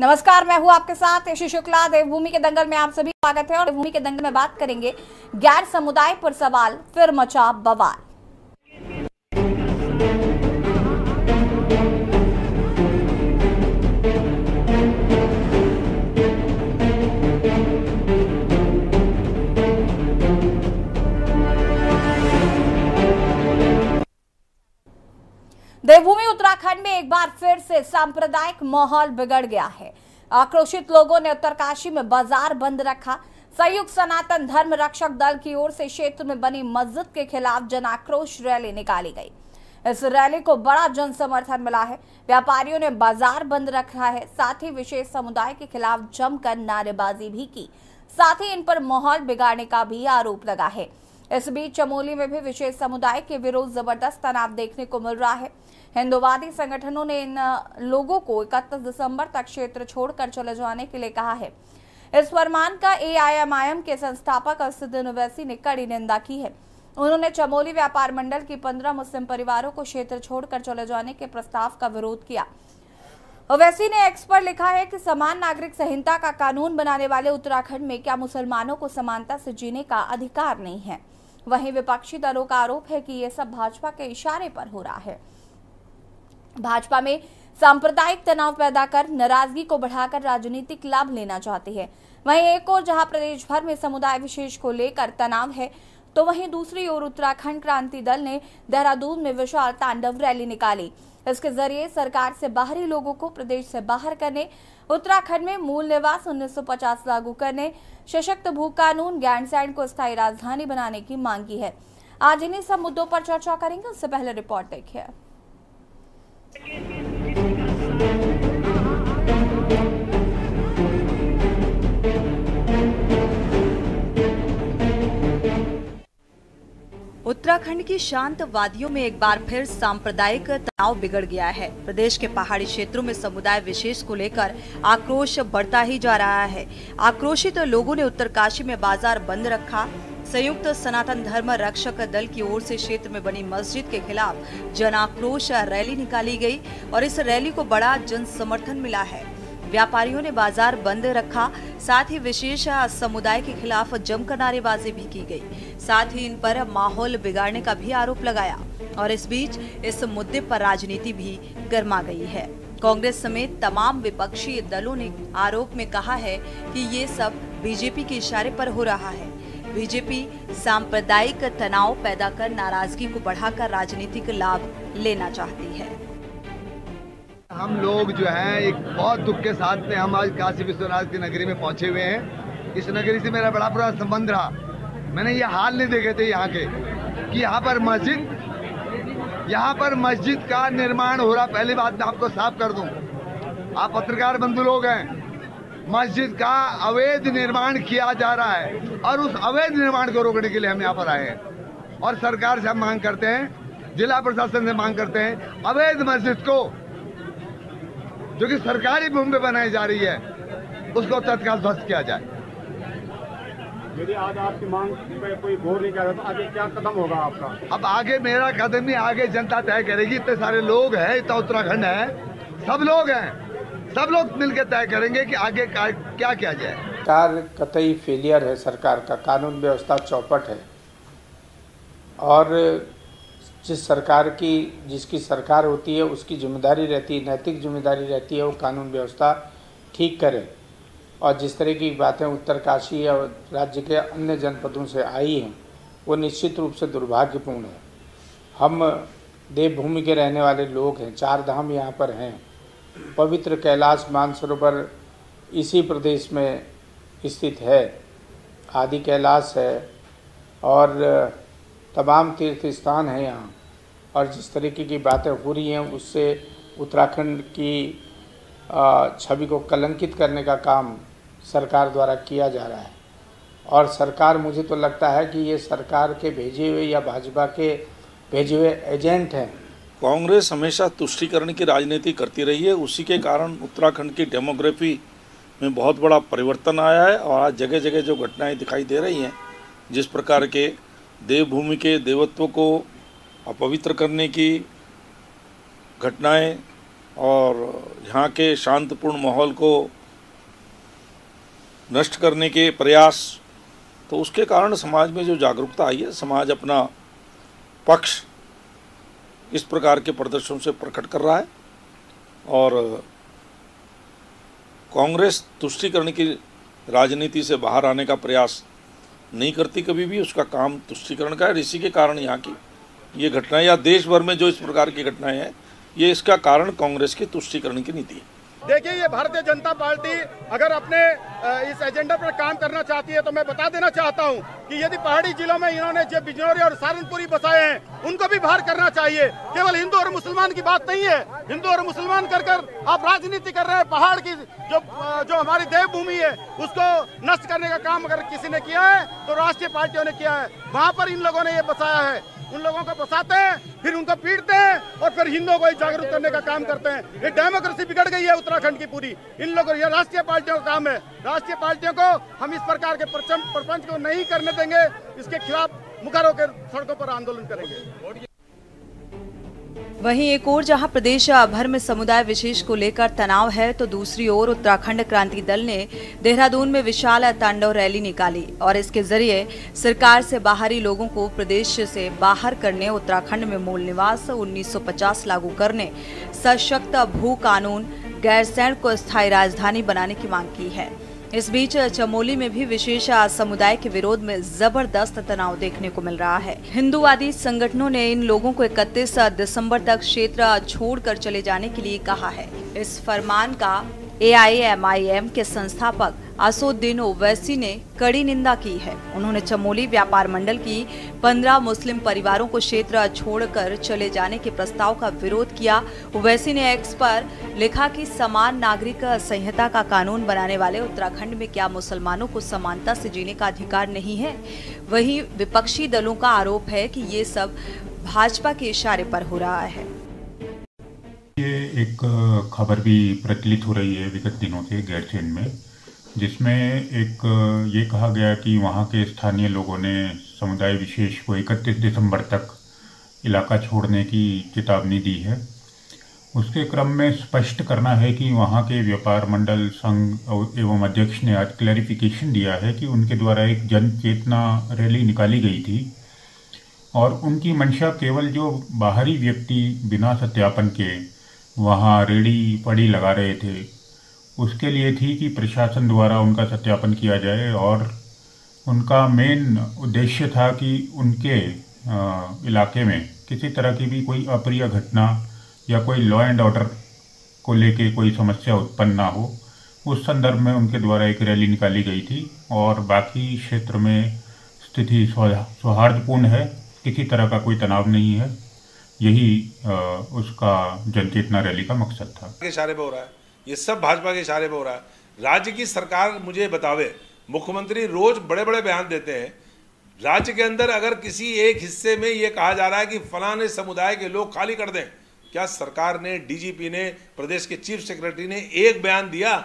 नमस्कार, मैं हूं आपके साथ यशी शुक्ला। देवभूमि के दंगल में आप सभी स्वागत है और देवभूमि के दंगल में बात करेंगे गैर समुदाय पर सवाल, फिर मचा बवाल। देवभूमि उत्तराखंड में एक बार फिर से सांप्रदायिक माहौल बिगड़ गया है। आक्रोशित लोगों ने उत्तरकाशी में बाजार बंद रखा। संयुक्त सनातन धर्म रक्षक दल की ओर से क्षेत्र में बनी मस्जिद के खिलाफ जन आक्रोश रैली निकाली गई। इस रैली को बड़ा जन समर्थन मिला है। व्यापारियों ने बाजार बंद रखा है, साथ ही विशेष समुदाय के खिलाफ जमकर नारेबाजी भी की। साथ ही इन पर माहौल बिगाड़ने का भी आरोप लगा है। इस बीच चमोली में भी विशेष समुदाय के विरोध जबरदस्त तनाव देखने को मिल रहा है। हिंदुवादी संगठनों ने इन लोगों को 31 दिसंबर तक क्षेत्र छोड़कर चले जाने के लिए कहा है। इस फरमान का एआईएमआईएम के संस्थापक असदुद्दीन ओवैसी ने कड़ी निंदा की है। उन्होंने चमोली व्यापार मंडल की 15 मुस्लिम परिवारों को क्षेत्र छोड़कर चले जाने के प्रस्ताव का विरोध किया। ओवैसी ने एक्स पर लिखा है कि समान नागरिक संहिता का कानून बनाने वाले उत्तराखंड में क्या मुसलमानों को समानता से जीने का अधिकार नहीं है। वहीं विपक्षी दलों का आरोप है कि यह सब भाजपा के इशारे पर हो रहा है। भाजपा में सांप्रदायिक तनाव पैदा कर नाराजगी को बढ़ाकर राजनीतिक लाभ लेना चाहती है। वहीं एक ओर जहां प्रदेश भर में समुदाय विशेष को लेकर तनाव है, तो वहीं दूसरी ओर उत्तराखंड क्रांति दल ने देहरादून में विशाल तांडव रैली निकाली। इसके जरिए सरकार से बाहरी लोगों को प्रदेश से बाहर करने, उत्तराखंड में मूल निवास 1950 लागू करने, सशक्त भू कानून, गैंडसैंड को स्थायी राजधानी बनाने की मांग की है। आज इन्हीं सब मुद्दों पर चर्चा करेंगे। उससे पहले रिपोर्ट देखिए। उत्तराखंड की शांत वादियों में एक बार फिर सांप्रदायिक तनाव बिगड़ गया है। प्रदेश के पहाड़ी क्षेत्रों में समुदाय विशेष को लेकर आक्रोश बढ़ता ही जा रहा है। आक्रोशित लोगों ने उत्तरकाशी में बाजार बंद रखा। संयुक्त सनातन धर्म रक्षक दल की ओर से क्षेत्र में बनी मस्जिद के खिलाफ जन आक्रोश रैली निकाली गई और इस रैली को बड़ा जन समर्थन मिला है। व्यापारियों ने बाजार बंद रखा, साथ ही विशेष समुदाय के खिलाफ जमकर नारेबाजी भी की गई। साथ ही इन पर माहौल बिगाड़ने का भी आरोप लगाया और इस बीच इस मुद्दे पर राजनीति भी गर्मा गई है। कांग्रेस समेत तमाम विपक्षी दलों ने आरोप में कहा है कि ये सब बीजेपी के इशारे पर हो रहा है। बीजेपी सांप्रदायिक तनाव पैदा कर नाराजगी को बढ़ाकर राजनीतिक लाभ लेना चाहती है। हम लोग जो हैं एक बहुत दुख के साथ में हम आज काशी विश्वनाथ की नगरी में पहुंचे हुए हैं। इस नगरी से मेरा बड़ा पुराना संबंध रहा। मैंने ये हाल नहीं देखे थे यहाँ के कि यहाँ पर मस्जिद का निर्माण हो रहा। पहली बात मैं आपको साफ कर दूं, आप पत्रकार बंधु लोग हैं, मस्जिद का अवैध निर्माण किया जा रहा है और उस अवैध निर्माण को रोकने के लिए हम यहाँ पर आए हैं और सरकार से हम मांग करते हैं, जिला प्रशासन से मांग करते हैं, अवैध मस्जिद को जो कि सरकारी भूमि पे बनाई जा रही है उसको तत्काल ध्वस्त किया जाए। यदि आज आपकी मांग पे कोई गौर नहीं कर रहा तो आगे क्या कदम होगा आपका? अब आगे मेरा कदम ही आगे जनता तय करेगी। इतने सारे लोग हैं, इतना उत्तराखंड है, सब लोग हैं, सब लोग मिलकर तय करेंगे कि आगे क्या किया जाए। सरकार कतई फेलियर है। सरकार का कानून व्यवस्था चौपट है और जिसकी सरकार होती है उसकी जिम्मेदारी रहती है, नैतिक जिम्मेदारी रहती है वो कानून व्यवस्था ठीक करे। और जिस तरह की बातें उत्तरकाशी और राज्य के अन्य जनपदों से आई हैं वो निश्चित रूप से दुर्भाग्यपूर्ण है। हम देवभूमि के रहने वाले लोग हैं, 4 धाम यहाँ पर हैं। पवित्र कैलाश मानसरोवर इसी प्रदेश में स्थित है, आदि कैलाश है और तमाम तीर्थ स्थान हैं यहाँ। और जिस तरीके की बातें हो रही हैं उससे उत्तराखंड की छवि को कलंकित करने का काम सरकार द्वारा किया जा रहा है। और सरकार, मुझे तो लगता है कि ये सरकार के भेजे हुए या भाजपा के भेजे हुए एजेंट हैं। कांग्रेस हमेशा तुष्टीकरण की राजनीति करती रही है, उसी के कारण उत्तराखंड की डेमोग्राफी में बहुत बड़ा परिवर्तन आया है। और आज जगह जगह जो घटनाएं दिखाई दे रही हैं, जिस प्रकार के देवभूमि के देवत्व को अपवित्र करने की घटनाएं और यहाँ के शांतिपूर्ण माहौल को नष्ट करने के प्रयास, तो उसके कारण समाज में जो जागरूकता आई है, समाज अपना पक्ष इस प्रकार के प्रदर्शन से प्रकट कर रहा है। और कांग्रेस तुष्टीकरण की राजनीति से बाहर आने का प्रयास नहीं करती कभी भी, उसका काम तुष्टीकरण का है। इसी के कारण यहाँ की ये घटनाएं या देश भर में जो इस प्रकार की घटनाएं हैं, ये इसका कारण कांग्रेस की तुष्टीकरण की नीति है। देखिए, ये भारतीय जनता पार्टी अगर अपने इस एजेंडा पर काम करना चाहती है तो मैं बता देना चाहता हूं कि यदि पहाड़ी जिलों में इन्होंने जो बिजनौरी और सहारनपुरी बसाए हैं उनको भी बाहर करना चाहिए। केवल हिंदू और मुसलमान की बात नहीं है, हिंदू और मुसलमान कर आप राजनीति कर रहे हैं। पहाड़ की जो हमारी देवभूमि है उसको नष्ट करने का काम अगर किसी ने किया है तो राष्ट्रीय पार्टियों ने किया है। वहां पर इन लोगों ने ये बसाया है, उन लोगों को बसाते हैं, फिर उनको पीटते हैं और फिर हिंदुओं को जागरूक करने का काम करते हैं। ये डेमोक्रेसी बिगड़ गई है उत्तराखंड की पूरी। इन लोगों, ये राष्ट्रीय पार्टियों का काम है। राष्ट्रीय पार्टियों को हम इस प्रकार के प्रपंच को नहीं करने देंगे। इसके खिलाफ मुखर होकर सड़कों पर आंदोलन करेंगे। वहीं एक ओर जहां प्रदेश भर में समुदाय विशेष को लेकर तनाव है, तो दूसरी ओर उत्तराखंड क्रांति दल ने देहरादून में विशाल तांडव रैली निकाली और इसके जरिए सरकार से बाहरी लोगों को प्रदेश से बाहर करने, उत्तराखंड में मूल निवास 1950 लागू करने, सशक्त भू कानून, गैरसैंण को स्थायी राजधानी बनाने की मांग की है। इस बीच चमोली में भी विशेष समुदाय के विरोध में जबरदस्त तनाव देखने को मिल रहा है। हिंदूवादी संगठनों ने इन लोगों को 31 दिसंबर तक क्षेत्र छोड़कर चले जाने के लिए कहा है। इस फरमान का AIMIM के संस्थापक असुद्दीन ओवैसी ने कड़ी निंदा की है। उन्होंने चमोली व्यापार मंडल की 15 मुस्लिम परिवारों को क्षेत्र छोड़कर चले जाने के प्रस्ताव का विरोध किया। ओवैसी ने एक्स पर लिखा कि समान नागरिक संहिता का कानून बनाने वाले उत्तराखंड में क्या मुसलमानों को समानता से जीने का अधिकार नहीं है? वहीं विपक्षी दलों का आरोप है कि ये सब भाजपा के इशारे पर हो रहा है। ये एक खबर भी प्रचलित हो रही है विगत दिनों से गैरसैंण में, जिसमें एक ये कहा गया कि वहाँ के स्थानीय लोगों ने समुदाय विशेष को 31 दिसंबर तक इलाका छोड़ने की चेतावनी दी है। उसके क्रम में स्पष्ट करना है कि वहाँ के व्यापार मंडल संघ एवं अध्यक्ष ने आज क्लैरिफिकेशन दिया है कि उनके द्वारा एक जन चेतना रैली निकाली गई थी और उनकी मंशा केवल जो बाहरी व्यक्ति बिना सत्यापन के वहाँ रेडी पड़ी लगा रहे थे उसके लिए थी कि प्रशासन द्वारा उनका सत्यापन किया जाए। और उनका मेन उद्देश्य था कि उनके इलाके में किसी तरह की भी कोई अप्रिय घटना या कोई लॉ एंड ऑर्डर को लेके कोई समस्या उत्पन्न ना हो। उस संदर्भ में उनके द्वारा एक रैली निकाली गई थी और बाकी क्षेत्र में स्थिति सौहार्दपूर्ण है, किसी तरह का कोई तनाव नहीं है। यही उसका जनचेतना रैली का मकसद था। के इशारे पे हो रहा है, ये सब भाजपा के इशारे पे हो रहा है। राज्य की सरकार मुझे बतावे, मुख्यमंत्री रोज बड़े बड़े बयान देते हैं। राज्य के अंदर अगर किसी एक हिस्से में ये कहा जा रहा है कि फलाने समुदाय के लोग खाली कर दें, क्या सरकार ने, DGP ने, प्रदेश के चीफ सेक्रेटरी ने एक बयान दिया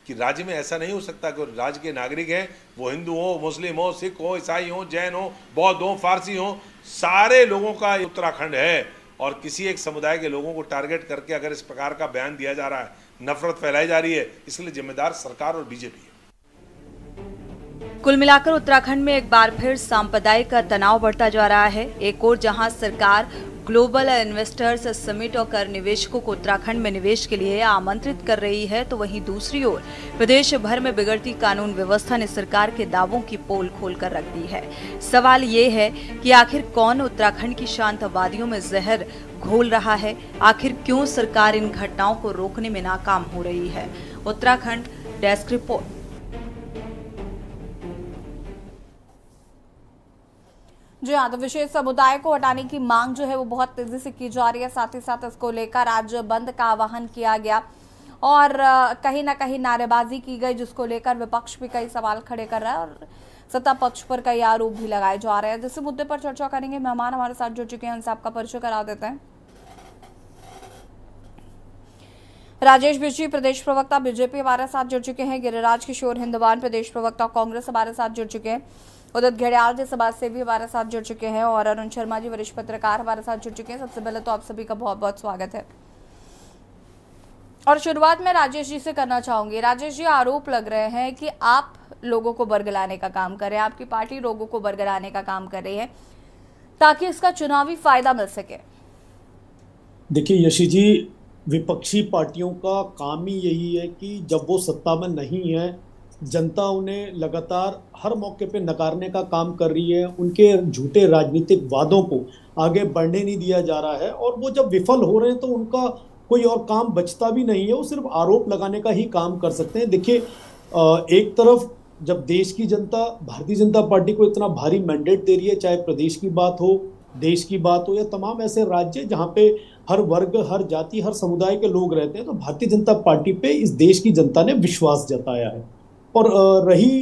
कि राज्य में ऐसा नहीं हो सकता कि राज्य के नागरिक हैं, वो हिंदू हो, मुस्लिम हो, सिख हो, ईसाई हो, जैन हो, बौद्ध हो, फारसी हो, सारे लोगों का उत्तराखंड है और किसी एक समुदाय के लोगों को टारगेट करके अगर इस प्रकार का बयान दिया जा रहा है, नफरत फैलाई जा रही है, इसलिए जिम्मेदार सरकार और BJP है। कुल मिलाकर उत्तराखंड में एक बार फिर सांप्रदायिक तनाव बढ़ता जा रहा है। एक ओर जहां सरकार ग्लोबल इन्वेस्टर्स समिट और कर निवेशकों को उत्तराखंड में निवेश के लिए आमंत्रित कर रही है, तो वहीं दूसरी ओर प्रदेश भर में बिगड़ती कानून व्यवस्था ने सरकार के दावों की पोल खोलकर रख दी है। सवाल ये है कि आखिर कौन उत्तराखंड की शांत वादियों में जहर घोल रहा है? आखिर क्यों सरकार इन घटनाओं को रोकने में नाकाम हो रही है? Uttarakhand desk report. जी हाँ, तो विशेष समुदाय को हटाने की मांग जो है वो बहुत तेजी से की जा रही है। साथ ही साथ इसको लेकर आज बंद का आह्वान किया गया और कहीं ना कहीं नारेबाजी की गई, जिसको लेकर विपक्ष भी कई सवाल खड़े कर रहा है और सत्ता पक्ष पर कई आरोप भी लगाए जा रहे हैं। जिस मुद्दे पर चर्चा करेंगे, मेहमान हमारे साथ जुड़ चुके हैं, उनसे आपका परिचय करा देते हैं। राजेश बिजी प्रदेश प्रवक्ता BJP हमारे साथ जुड़ चुके हैं। गिरिराज किशोर हिंदवान प्रदेश प्रवक्ता कांग्रेस हमारे साथ जुड़ चुके हैं। उदित घेड़ियाल जी समाज सेवी हमारे साथ जुड़ चुके हैं और अरुण शर्मा जी वरिष्ठ पत्रकार हमारे साथ जुड़ चुके हैं। सबसे पहले तो आप सभी का बहुत बहुत स्वागत है। और शुरुआत में राजेश जी से करना चाहूंगी। राजेश जी, आरोप लग रहे हैं कि आप लोगों को बरगलाने का काम कर रहे हैं, आपकी पार्टी लोगों को बरगलाने का काम कर रही है ताकि इसका चुनावी फायदा मिल सके। देखिए यशी जी, विपक्षी पार्टियों का काम ही यही है कि जब वो सत्ता में नहीं है, जनता उन्हें लगातार हर मौके पे नकारने का काम कर रही है, उनके झूठे राजनीतिक वादों को आगे बढ़ने नहीं दिया जा रहा है, और वो जब विफल हो रहे हैं तो उनका कोई और काम बचता भी नहीं है, वो सिर्फ आरोप लगाने का ही काम कर सकते हैं। देखिए एक तरफ जब देश की जनता भारतीय जनता पार्टी को इतना भारी मैंडेट दे रही है, चाहे प्रदेश की बात हो, देश की बात हो, या तमाम ऐसे राज्य जहाँ पे हर वर्ग, हर जाति, हर समुदाय के लोग रहते हैं, तो भारतीय जनता पार्टी पे इस देश की जनता ने विश्वास जताया है। और रही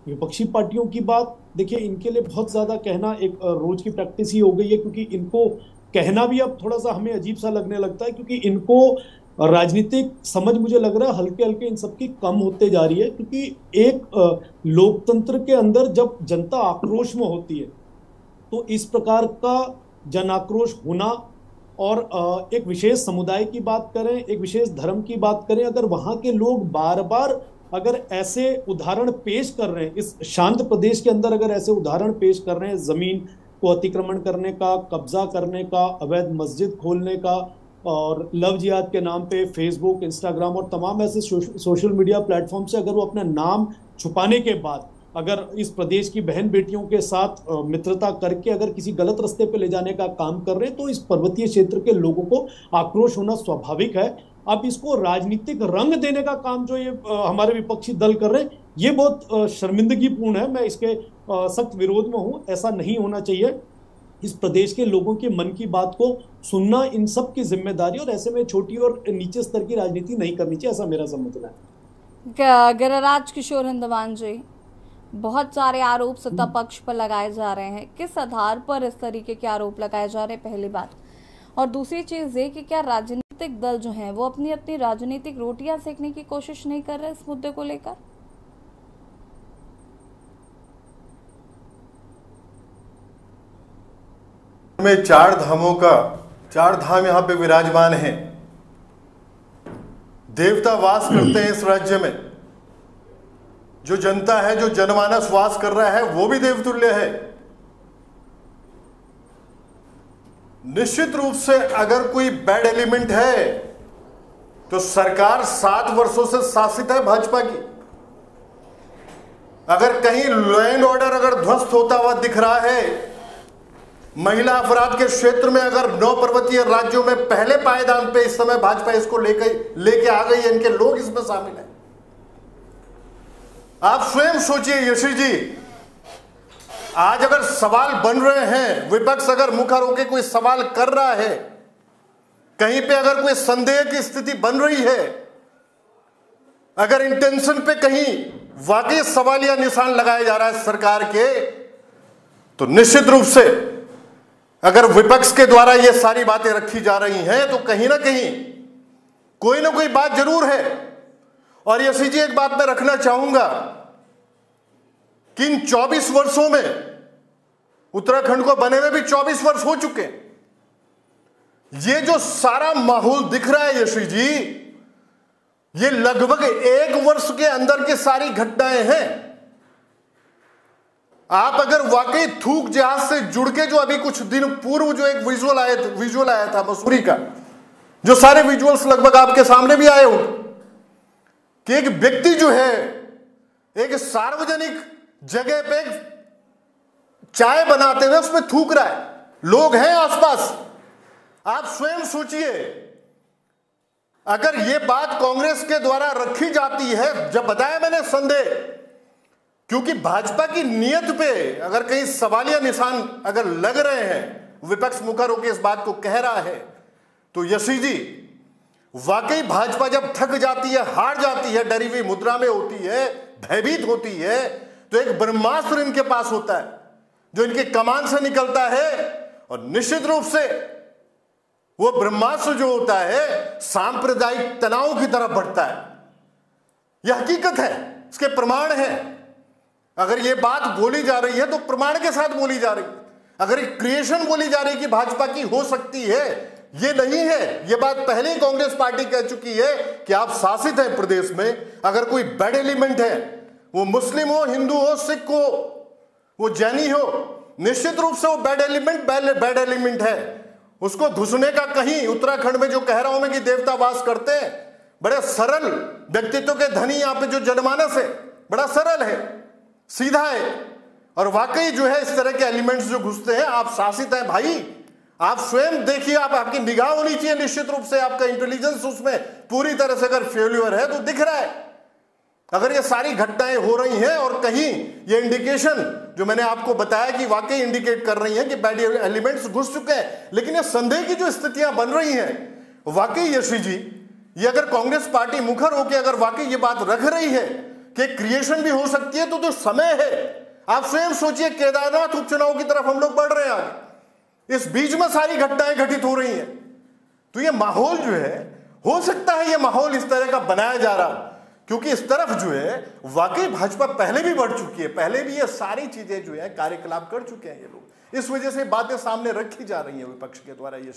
विपक्षी पार्टियों की बात, देखिए इनके लिए बहुत ज़्यादा कहना एक रोज की प्रैक्टिस ही हो गई है, क्योंकि इनको कहना भी अब थोड़ा सा हमें अजीब सा लगने लगता है, क्योंकि इनको राजनीतिक समझ मुझे लग रहा है हल्के हल्के इन सबकी कम होते जा रही है। क्योंकि एक लोकतंत्र के अंदर जब जनता आक्रोश में होती है तो इस प्रकार का जन आक्रोश होना, और एक विशेष समुदाय की बात करें, एक विशेष धर्म की बात करें, अगर वहाँ के लोग बार बार अगर ऐसे उदाहरण पेश कर रहे हैं, इस शांत प्रदेश के अंदर अगर ऐसे उदाहरण पेश कर रहे हैं, जमीन को अतिक्रमण करने का, कब्जा करने का, अवैध मस्जिद खोलने का, और लव जिहाद के नाम पे फेसबुक, इंस्टाग्राम और तमाम ऐसे सोशल मीडिया प्लेटफॉर्म से अगर वो अपना नाम छुपाने के बाद अगर इस प्रदेश की बहन बेटियों के साथ मित्रता करके अगर किसी गलत रास्ते पे ले जाने का काम कर रहे हैं, तो इस पर्वतीय क्षेत्र के लोगों को आक्रोश होना स्वाभाविक है। अब इसको राजनीतिक रंग देने का काम जो ये हमारे विपक्षी दल कर रहे हैं, ये बहुत शर्मिंदगीपूर्ण है। मैं इसके सख्त विरोध में हूँ। ऐसा नहीं होना चाहिए। इस प्रदेश के लोगों के मन की बात को सुनना इन सब की जिम्मेदारी, और ऐसे में छोटी और नीचे स्तर की राजनीति नहीं करनी चाहिए, ऐसा मेरा समझना है। गिरिराज किशोर हिंदवान जी, बहुत सारे आरोप सत्ता पक्ष पर लगाए जा रहे हैं, किस आधार पर इस तरीके के आरोप लगाए जा रहे हैं, पहली बात। और दूसरी चीज ये कि क्या राजनीतिक दल जो हैं वो अपनी अपनी राजनीतिक रोटियां सेकने की कोशिश नहीं कर रहे इस मुद्दे को लेकर? में चार धाम यहाँ पे विराजमान हैं, देवता वास करते हैं इस राज्य में। जो जनता है, जो जनमानस वास कर रहा है, वो भी देवतुल्य है। निश्चित रूप से अगर कोई बैड एलिमेंट है तो सरकार 7 वर्षों से शासित है भाजपा की। अगर कहीं लॉ एंड ऑर्डर अगर ध्वस्त होता हुआ दिख रहा है, महिला अपराध के क्षेत्र में अगर 9 पर्वतीय राज्यों में पहले पायदान पे इस समय भाजपा इसको लेके आ गई है, इनके लोग इसमें शामिल हैं। आप स्वयं सोचिए यशी जी, आज अगर सवाल बन रहे हैं, विपक्ष अगर मुखर होकर कोई सवाल कर रहा है, कहीं पे अगर कोई संदेह की स्थिति बन रही है, अगर इंटेंशन पे कहीं वाकई सवालिया निशान लगाया जा रहा है सरकार के, तो निश्चित रूप से अगर विपक्ष के द्वारा ये सारी बातें रखी जा रही हैं, तो कहीं ना कहीं कोई ना कोई बात जरूर है। और यशी जी, एक बात मैं रखना चाहूंगा कि इन 24 वर्षों में उत्तराखंड को बने हुए भी 24 वर्ष हो चुके हैं। ये जो सारा माहौल दिख रहा है यशी जी, ये लगभग 1 वर्ष के अंदर की सारी घटनाएं हैं। आप अगर वाकई थूक जहाज से जुड़ के, जो अभी कुछ दिन पूर्व जो एक विजुअल आया था मसूरी का, जो सारे विजुअल्स लगभग आपके सामने भी आए होंगे, कि एक व्यक्ति जो है एक सार्वजनिक जगह पे चाय बनाते हुए उसमें थूक रहा है, लोग हैं आसपास। आप स्वयं सोचिए, अगर ये बात कांग्रेस के द्वारा रखी जाती है, जब बताया मैंने संदेह, क्योंकि भाजपा की नियत पे अगर कहीं सवालिया निशान अगर लग रहे हैं, विपक्ष मुखर होकर इस बात को कह रहा है, तो यशी जी वाकई भाजपा जब थक जाती है, हार जाती है, डरी हुई मुद्रा में होती है, भयभीत होती है, तो एक ब्रह्मास्त्र इनके पास होता है जो इनके कमान से निकलता है, और निश्चित रूप से वो ब्रह्मास्त्र जो होता है सांप्रदायिक तनाव की तरफ बढ़ता है। यह हकीकत है, इसके प्रमाण है। अगर ये बात बोली जा रही है तो प्रमाण के साथ बोली जा रही है। अगर एक क्रिएशन बोली जा रही है कि भाजपा की हो सकती है, ये नहीं है। ये बात पहले ही कांग्रेस पार्टी कह चुकी है कि आप शासित हैं प्रदेश में, अगर कोई बैड एलिमेंट है, वो मुस्लिम हो, हिंदू हो, सिख हो, वो जैनी हो, निश्चित रूप से वो बैड एलिमेंट है। उसको घुसने का कहीं उत्तराखंड में जो कह रहा हूं मैं कि देवता वास करते हैं, बड़े सरल व्यक्तित्व के धनी यहां पे जो जनमानस है, बड़ा सरल है, सीधा है, और वाकई जो है इस तरह के एलिमेंट्स जो घुसते हैं। आप शासित हैं भाई, आप स्वयं देखिए, आपकी निगाह होनी चाहिए निश्चित रूप से। आपका इंटेलिजेंस उसमें पूरी तरह से अगर फेल्यूर है तो दिख रहा है। अगर ये सारी घटनाएं हो रही हैं और कहीं ये इंडिकेशन जो मैंने आपको बताया कि वाकई इंडिकेट कर रही हैं कि बैड एलिमेंट्स घुस चुके हैं, लेकिन ये संदेह की जो स्थितियां बन रही हैं, वाकई यशी जी, ये अगर कांग्रेस पार्टी मुखर होकर अगर वाकई ये बात रख रही है कि क्रिएशन भी हो सकती है, तो समय है। आप स्वयं सोचिए, केदारनाथ उपचुनाव की तरफ हम लोग बढ़ रहे हैं आगे, इस बीच में सारी घटनाएं घटित हो रही हैं, तो ये माहौल जो है, हो सकता है ये माहौल इस तरह का बनाया जा रहा, क्योंकि इस तरफ जो है वाकई भाजपा पहले भी बढ़ चुकी है, पहले भी ये सारी चीजें जो है कार्यकलाप कर चुके हैं ये लोग। इस वजह से बातें सामने रखी जा रही है विपक्ष के द्वारा। ये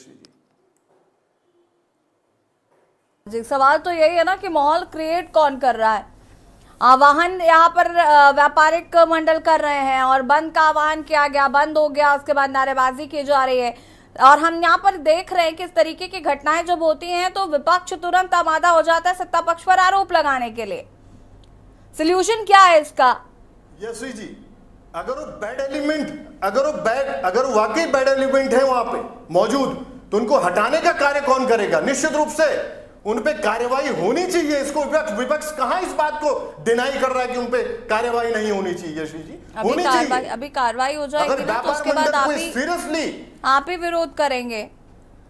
जी, सवाल तो यही है ना कि माहौल क्रिएट कौन कर रहा है। आह्वान यहाँ पर व्यापारिक मंडल कर रहे हैं और बंद का आह्वान किया गया, बंद हो गया, उसके बाद नारेबाजी की जा रही है, और हम यहाँ पर देख रहे हैं कि इस तरीके की घटनाएं जब होती हैं तो विपक्ष तुरंत आमादा हो जाता है सत्ता पक्ष पर आरोप लगाने के लिए। सॉल्यूशन क्या है इसका? यशी जी, अगर वो बैड एलिमेंट, अगर वो वाकई बैड एलिमेंट है वहां पे मौजूद, तो उनको हटाने का कार्य कौन करेगा? निश्चित रूप से उन पे कार्यवाही होनी चाहिए। इसको विपक्ष कहां इस बात को डिनाई कर रहा है कि उन पे कार्यवाही नहीं होनी चाहिए? यशी जी, होनी चाहिए। अभी कार्रवाई हो जाएगी ना, तो उसके बाद आप ही विरोध करेंगे,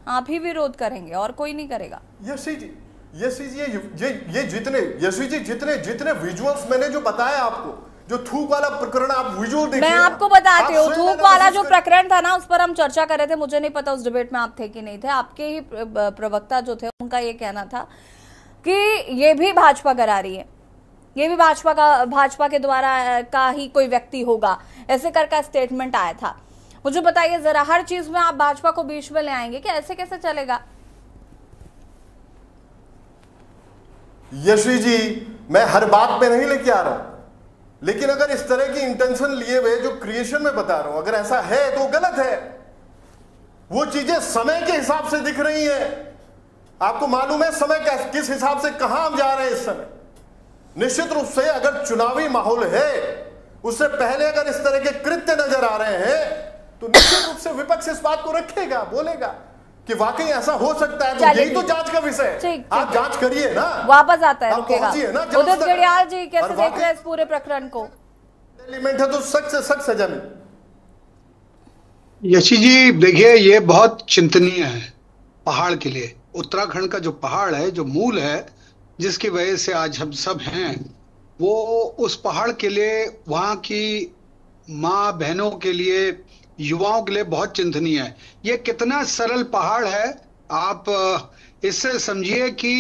आप ही विरोध करेंगे और कोई नहीं करेगा। यशी जी, ये जितने विजुअल्स मैंने जो बताया आपको, जो थूक वाला प्रकरण आप विजुअल देखिए, मैं आपको बताती हूँ, थूक वाला जो प्रकरण था ना, उस पर हम चर्चा कर रहे थे। मुझे नहीं पता उस डिबेट में आप थे कि नहीं थे। आपके ही प्रवक्ता जो थे उनका ये कहना था कि ये भी भाजपा करा रही है, ये भी भाजपा के द्वारा का ही कोई व्यक्ति होगा, ऐसे करके स्टेटमेंट आया था। मुझे बताइए जरा, हर चीज में आप भाजपा को बीच में ले आएंगे कि ऐसे कैसे चलेगा? यशी जी, मैं हर बात पे नहीं लेके आ रहा हूं, लेकिन अगर इस तरह की इंटेंशन लिए हुए जो क्रिएशन में बता रहा हूं, अगर ऐसा है तो गलत है। वो चीजें समय के हिसाब से दिख रही हैं। आपको मालूम है समय किस हिसाब से कहां हम जा रहे हैं इस समय। निश्चित रूप से अगर चुनावी माहौल है, उससे पहले अगर इस तरह के कृत्य नजर आ रहे हैं, तो निश्चित रूप से विपक्ष इस बात को रखेगा, बोलेगा कि वाकई ऐसा हो सकता है। तो यही तो जांच का विषय है। आप जांच करिए ना, वापस आता है, रुकेगा। उदित गडियाल जी कैसे देख रहे हैं इस पूरे प्रकरण को? एलिमेंट है तो सख्त से सख्त सजा मिले। यशी जी, देखिए ये बहुत चिंतनीय है पहाड़ के लिए। उत्तराखंड का जो पहाड़ है, जो मूल है, जिसकी वजह से आज हम सब हैं, वो उस पहाड़ के लिए, वहां की माँ बहनों के लिए, युवाओं के लिए बहुत चिंतनीय है। ये कितना सरल पहाड़ है, आप इससे समझिए कि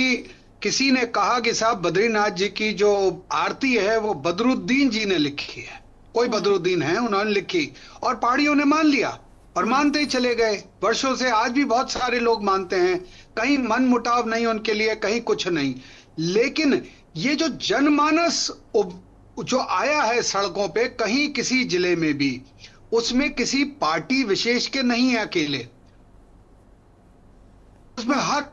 किसी ने कहा कि साहब बद्रीनाथ जी की जो आरती है वो बदरुद्दीन जी ने लिखी है, कोई बदरुद्दीन है, उन्होंने लिखी, और पहाड़ियों ने मान लिया और मानते ही चले गए वर्षों से। आज भी बहुत सारे लोग मानते हैं, कहीं मन मुटाव नहीं उनके लिए, कहीं कुछ नहीं। लेकिन ये जो जनमानस जो आया है सड़कों पे, कहीं किसी जिले में भी, उसमें किसी पार्टी विशेष के नहीं है अकेले, उसमें हर,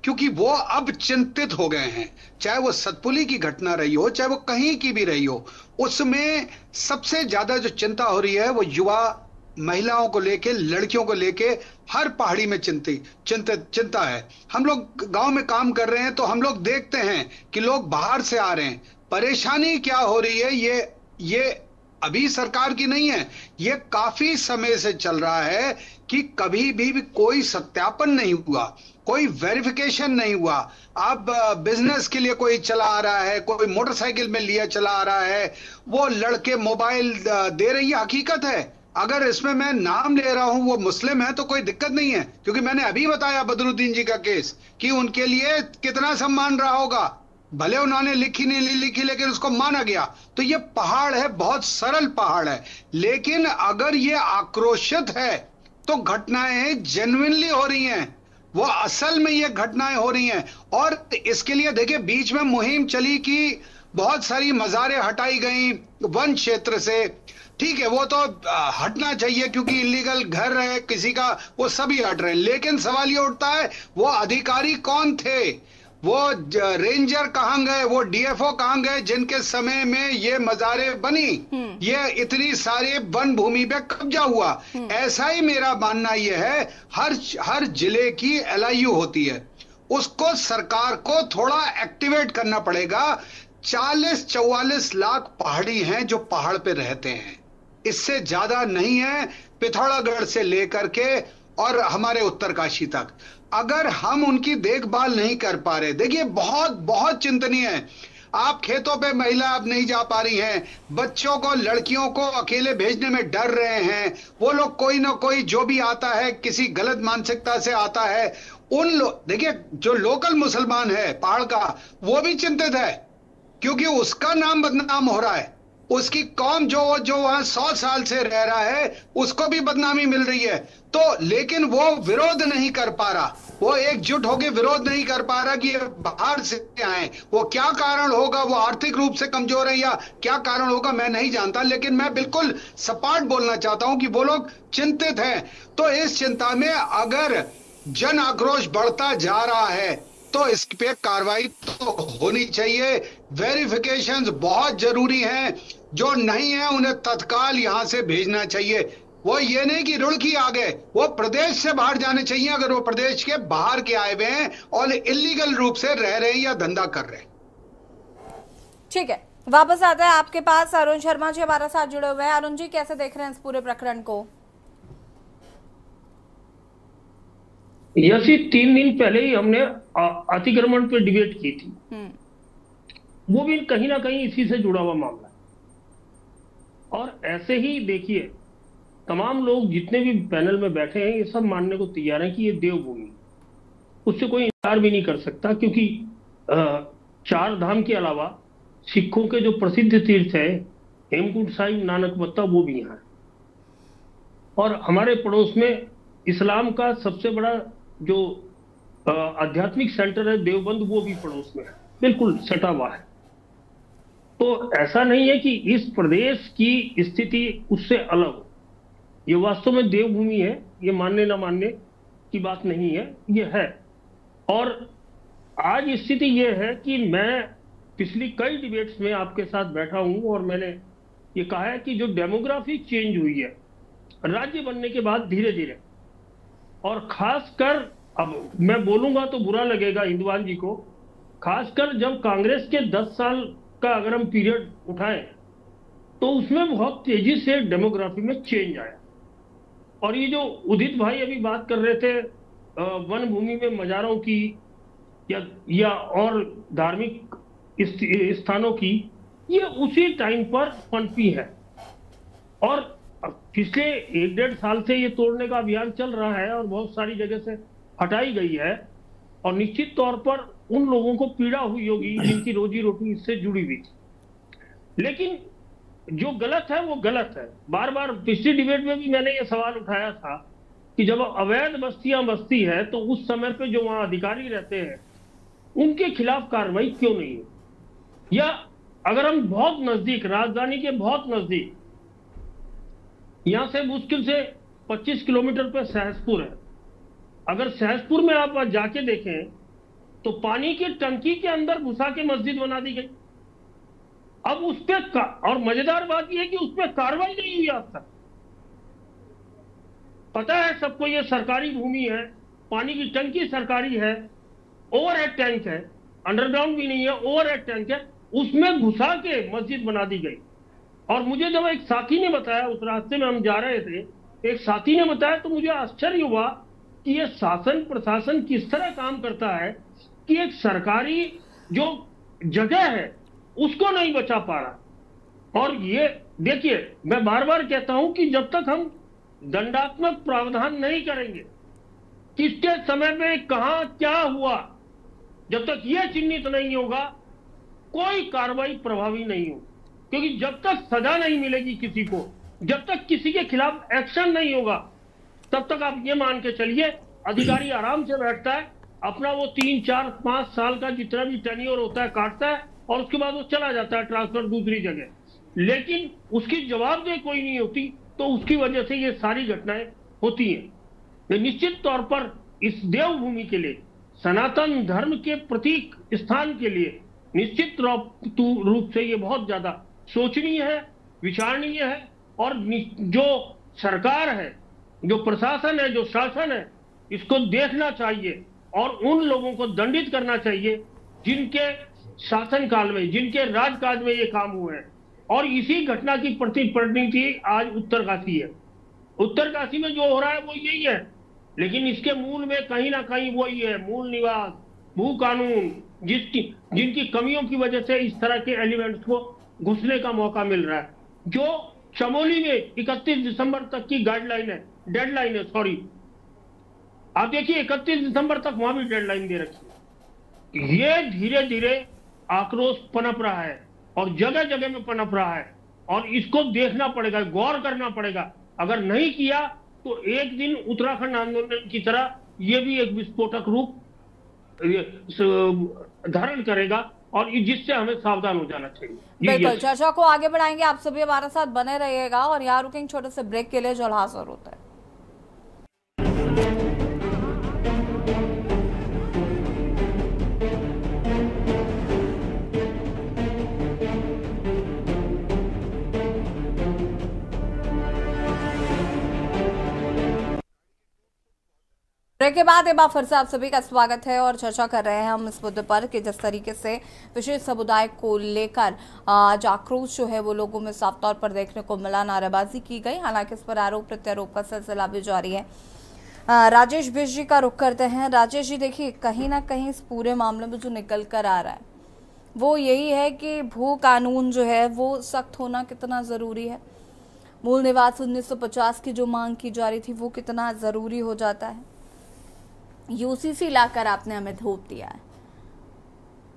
क्योंकि वो अब चिंतित हो गए हैं। चाहे वो सतपुली की घटना रही हो, चाहे वो कहीं की भी रही हो, उसमें सबसे ज्यादा जो चिंता हो रही है वो युवा महिलाओं को लेके, लड़कियों को लेके, हर पहाड़ी में चिंता है। हम लोग गांव में काम कर रहे हैं तो हम लोग देखते हैं कि लोग बाहर से आ रहे हैं। परेशानी क्या हो रही है, ये अभी सरकार की नहीं है, ये काफी समय से चल रहा है कि कभी भी कोई सत्यापन नहीं हुआ, कोई वेरिफिकेशन नहीं हुआ। अब बिजनेस के लिए कोई चला आ रहा है, कोई मोटरसाइकिल में लिया चला आ रहा है, वो लड़के मोबाइल दे रही है, हकीकत है। अगर इसमें मैं नाम ले रहा हूं वो मुस्लिम है तो कोई दिक्कत नहीं है, क्योंकि मैंने अभी बताया बदरुद्दीन जी का केस कि उनके लिए कितना सम्मान रहा होगा, भले उन्होंने लिखी नहीं लिखी लेकिन उसको माना गया। तो ये पहाड़ है, बहुत सरल पहाड़ है, लेकिन अगर ये आक्रोशित है तो घटनाएं जेन्युइनली हो रही हैं, वो असल में ये घटनाएं हो रही हैं। और इसके लिए देखिए बीच में मुहिम चली कि बहुत सारी मज़ारें हटाई गई वन क्षेत्र से, ठीक है, वो तो हटना चाहिए क्योंकि इलीगल घर है किसी का, वो सभी हट रहे हैं। लेकिन सवाल ये उठता है वो अधिकारी कौन थे, वो रेंजर कहां गए, वो डीएफओ कहां गए जिनके समय में ये मज़ारें बनी, ये इतनी सारे वन भूमि पे कब्जा हुआ। ऐसा ही मेरा मानना ये है, हर जिले की एलआईयू होती है, उसको सरकार को थोड़ा एक्टिवेट करना पड़ेगा। 40-44 लाख पहाड़ी हैं जो पहाड़ पे रहते हैं, इससे ज्यादा नहीं है पिथौरागढ़ से लेकर के और हमारे उत्तरकाशी तक। अगर हम उनकी देखभाल नहीं कर पा रहे, देखिए बहुत बहुत चिंतनीय है। आप खेतों पे महिला अब नहीं जा पा रही हैं, बच्चों को लड़कियों को अकेले भेजने में डर रहे हैं, वो लोग कोई ना कोई जो भी आता है किसी गलत मानसिकता से आता है, उन लोग देखिए जो लोकल मुसलमान है पहाड़ का वो भी चिंतित है क्योंकि उसका नाम बदनाम हो रहा है, उसकी कौम जो वहां 100 साल से रह रहा है उसको भी बदनामी मिल रही है। तो लेकिन वो विरोध नहीं कर पा रहा, वो एकजुट होकर विरोध नहीं कर पा रहा कि बाहर से आए। वो क्या कारण होगा, वो आर्थिक रूप से कमजोर है या क्या कारण होगा मैं नहीं जानता, लेकिन मैं बिल्कुल सपाट बोलना चाहता हूं कि वो लोग चिंतित हैं। तो इस चिंता में अगर जन आक्रोश बढ़ता जा रहा है तो इस पे कार्रवाई तो होनी चाहिए। वेरिफिकेशंस बहुत जरूरी हैं, जो नहीं है उन्हें तत्काल यहां से भेजना चाहिए। वो ये नहीं कि रुड़की आ गए, वो प्रदेश से बाहर जाने चाहिए अगर वो प्रदेश के बाहर के आए हुए हैं और इलीगल रूप से रह रहे हैं या धंधा कर रहे हैं। ठीक है, वापस आते हैं आपके पास। अरुण शर्मा जी हमारे साथ जुड़े हुए हैं। अरुण जी कैसे देख रहे हैं इस पूरे प्रकरण को? यही 3 दिन पहले ही हमने अतिक्रमण पे डिबेट की थी, वो भी कहीं ना कहीं इसी से जुड़ा हुआ मामला है। और ऐसे ही देखिए तमाम लोग जितने भी पैनल में बैठे हैं ये सब मानने को तैयार हैं कि ये देवभूमि, उससे कोई इनकार भी नहीं कर सकता, क्योंकि 4 धाम के अलावा सिखों के जो प्रसिद्ध तीर्थ है हेमकुंड साहिब, नानकमत्ता, वो भी यहाँ है। और हमारे पड़ोस में इस्लाम का सबसे बड़ा जो आध्यात्मिक सेंटर है देवबंद, वो भी पड़ोस में है, बिल्कुल सटा हुआ है। तो ऐसा नहीं है कि इस प्रदेश की स्थिति उससे अलग हो, ये वास्तव में देवभूमि है, ये मानने ना मानने की बात नहीं है, ये है। और आज स्थिति ये है कि मैं पिछली कई डिबेट्स में आपके साथ बैठा हूं और मैंने ये कहा है कि जो डेमोग्राफी चेंज हुई है राज्य बनने के बाद धीरे धीरे, और खासकर अब मैं बोलूंगा तो बुरा लगेगा इंदवाल जी को, खासकर जब कांग्रेस के 10 साल का अगर हम पीरियड उठाएं तो उसमें बहुत तेजी से डेमोग्राफी में चेंज आया। और ये जो उदित भाई अभी बात कर रहे थे वन भूमि में मजारों की या और धार्मिक स्थानों की, ये उसी टाइम पर पनपी है। और पिछले 1-1.5 साल से ये तोड़ने का अभियान चल रहा है और बहुत सारी जगह से हटाई गई है, और निश्चित तौर पर उन लोगों को पीड़ा हुई होगी जिनकी रोजी रोटी इससे जुड़ी हुई थी। लेकिन जो गलत है वो गलत है। बार बार पिछली डिबेट में भी मैंने ये सवाल उठाया था कि जब अवैध बस्तियां बसती है तो उस समय पे जो वहां अधिकारी रहते हैं उनके खिलाफ कार्रवाई क्यों नहीं है। या अगर हम बहुत नजदीक, राजधानी के बहुत नजदीक, यहां से मुश्किल से 25 किलोमीटर पर सहसपुर है, अगर सहसपुर में आप जाके देखें तो पानी की टंकी के अंदर घुसा के मस्जिद बना दी गई। अब उस पर, और मजेदार बात यह है कि उस पर कार्रवाई नहीं हुई आज तक। पता है सबको ये सरकारी भूमि है, पानी की टंकी सरकारी है, ओवरहेड टैंक है, अंडरग्राउंड भी नहीं है, ओवरहेड टैंक है, उसमें घुसा के मस्जिद बना दी गई। और मुझे जब एक साथी ने बताया, उस रास्ते में हम जा रहे थे, एक साथी ने बताया तो मुझे आश्चर्य हुआ कि ये शासन प्रशासन किस तरह काम करता है कि एक सरकारी जो जगह है उसको नहीं बचा पा रहा। और ये देखिए, मैं बार बार कहता हूं कि जब तक हम दंडात्मक प्रावधान नहीं करेंगे किसके समय में कहां क्या हुआ, जब तक ये चिन्हित नहीं होगा कोई कार्रवाई प्रभावी नहीं होगी। क्योंकि जब तक सजा नहीं मिलेगी किसी को, जब तक किसी के खिलाफ एक्शन नहीं होगा, तब तक आप ये मान के चलिए अधिकारी आराम से बैठता है, अपना वो 3, 4, 5 साल का जितना भी टेन्योर होता है काटता है और उसके बाद वो चला जाता है ट्रांसफर दूसरी जगह, लेकिन उसकी जवाबदेही कोई नहीं होती, तो उसकी वजह से ये सारी घटनाएं होती हैं। निश्चित तौर पर इस देवभूमि के लिए, सनातन धर्म के प्रतीक स्थान के लिए निश्चित रूप से ये बहुत ज्यादा सोचनीय है, विचारणीय है, और जो सरकार है, जो प्रशासन है, जो शासन है, इसको देखना चाहिए और उन लोगों को दंडित करना चाहिए जिनके शासनकाल में, जिनके राजकाज में ये काम हुए हैं। और इसी घटना की परिणति आज उत्तरकाशी है। उत्तरकाशी में जो हो रहा है वो यही है, लेकिन इसके मूल में कहीं ना कहीं वही है, मूल निवास, भू कानून, जिनकी कमियों की वजह से इस तरह के एलिमेंट्स को घुसने का मौका मिल रहा है। जो चमोली में 31 दिसंबर तक की डेडलाइन है, सॉरी, आप देखिए 31 दिसंबर तक वहां भी डेडलाइन दे रखी है। ये धीरे धीरे आक्रोश पनप रहा है और जगह जगह में पनप रहा है, और इसको देखना पड़ेगा, गौर करना पड़ेगा। अगर नहीं किया तो एक दिन उत्तराखंड आंदोलन की तरह ये भी एक विस्फोटक रूप धारण करेगा, और जिससे हमें सावधान हो जाना चाहिए। बिल्कुल, चर्चा को आगे बढ़ाएंगे, आप सभी हमारे साथ बने रहिएगा, और यहाँ रुकेंगे छोटे से ब्रेक के लिए, जल्द हाजिर होता है। ब्रेक के बाद एक बार फिर से आप सभी का स्वागत है, और चर्चा कर रहे हैं हम इस मुद्दे पर कि जिस तरीके से विशेष समुदाय को लेकर आज आक्रोश जो है वो लोगों में साफ तौर पर देखने को मिला, नारेबाजी की गई। हालांकि इस पर आरोप प्रत्यारोप का सिलसिला भी जारी है। राजेश बिष्ट जी का रुख करते हैं। राजेश जी, देखिए कहीं ना कहीं इस पूरे मामले में जो निकल कर आ रहा है वो यही है कि भू कानून जो है वो सख्त होना कितना ज़रूरी है। मूल निवास 1950 की जो मांग की जा रही थी वो कितना ज़रूरी हो जाता है। यूसीसी लाकर आपने हमें थोप दिया है।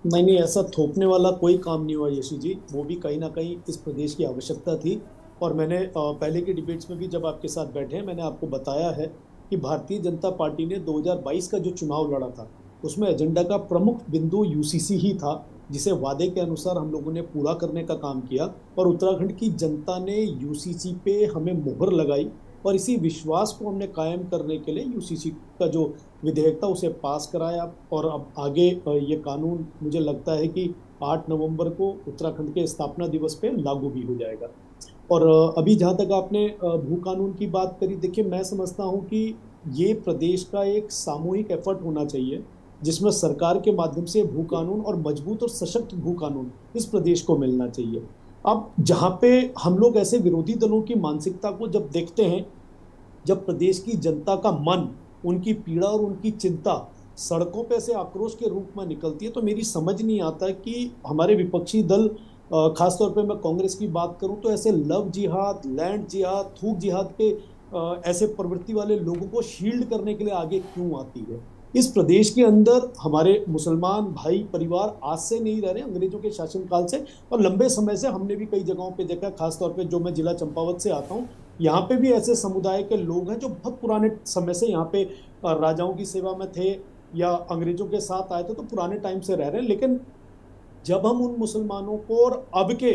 नहीं, ऐसा थोपने वाला कोई काम नहीं हुआ यशी जी, वो भी कहीं ना कहीं इस प्रदेश की आवश्यकता थी। और मैंने पहले के डिबेट्स में भी जब आपके साथ बैठे मैंने आपको बताया है कि भारतीय जनता पार्टी ने 2022 का जो चुनाव लड़ा था उसमें एजेंडा का प्रमुख बिंदु यूसीसी ही था, जिसे वादे के अनुसार हम लोगों ने पूरा करने का काम किया, और उत्तराखंड की जनता ने यूसीसी पे हमें मुहर लगाई, और इसी विश्वास को हमने कायम करने के लिए यूसीसी का जो विधेयक था उसे पास कराया। और अब आगे ये कानून मुझे लगता है कि 8 नवंबर को उत्तराखंड के स्थापना दिवस पे लागू भी हो जाएगा। और अभी जहाँ तक आपने भू कानून की बात करी, देखिए मैं समझता हूँ कि ये प्रदेश का एक सामूहिक एफर्ट होना चाहिए जिसमें सरकार के माध्यम से भू कानून और मजबूत और सशक्त भू कानून इस प्रदेश को मिलना चाहिए। अब जहाँ पे हम लोग ऐसे विरोधी दलों की मानसिकता को जब देखते हैं, जब प्रदेश की जनता का मन, उनकी पीड़ा और उनकी चिंता सड़कों पे से आक्रोश के रूप में निकलती है, तो मेरी समझ नहीं आता कि हमारे विपक्षी दल, खासतौर पे मैं कांग्रेस की बात करूं तो ऐसे लव जिहाद, लैंड जिहाद, थूक जिहाद के ऐसे प्रवृत्ति वाले लोगों को शील्ड करने के लिए आगे क्यों आती है। इस प्रदेश के अंदर हमारे मुसलमान भाई परिवार आज से नहीं रह रहे, अंग्रेजों के शासनकाल से और लंबे समय से हमने भी कई जगहों पे देखा, खासतौर पे जो मैं जिला चंपावत से आता हूँ, यहाँ पे भी ऐसे समुदाय के लोग हैं जो बहुत पुराने समय से यहाँ पे राजाओं की सेवा में थे या अंग्रेजों के साथ आए थे, तो पुराने टाइम से रह रहे हैं। लेकिन जब हम उन मुसलमानों को और अब के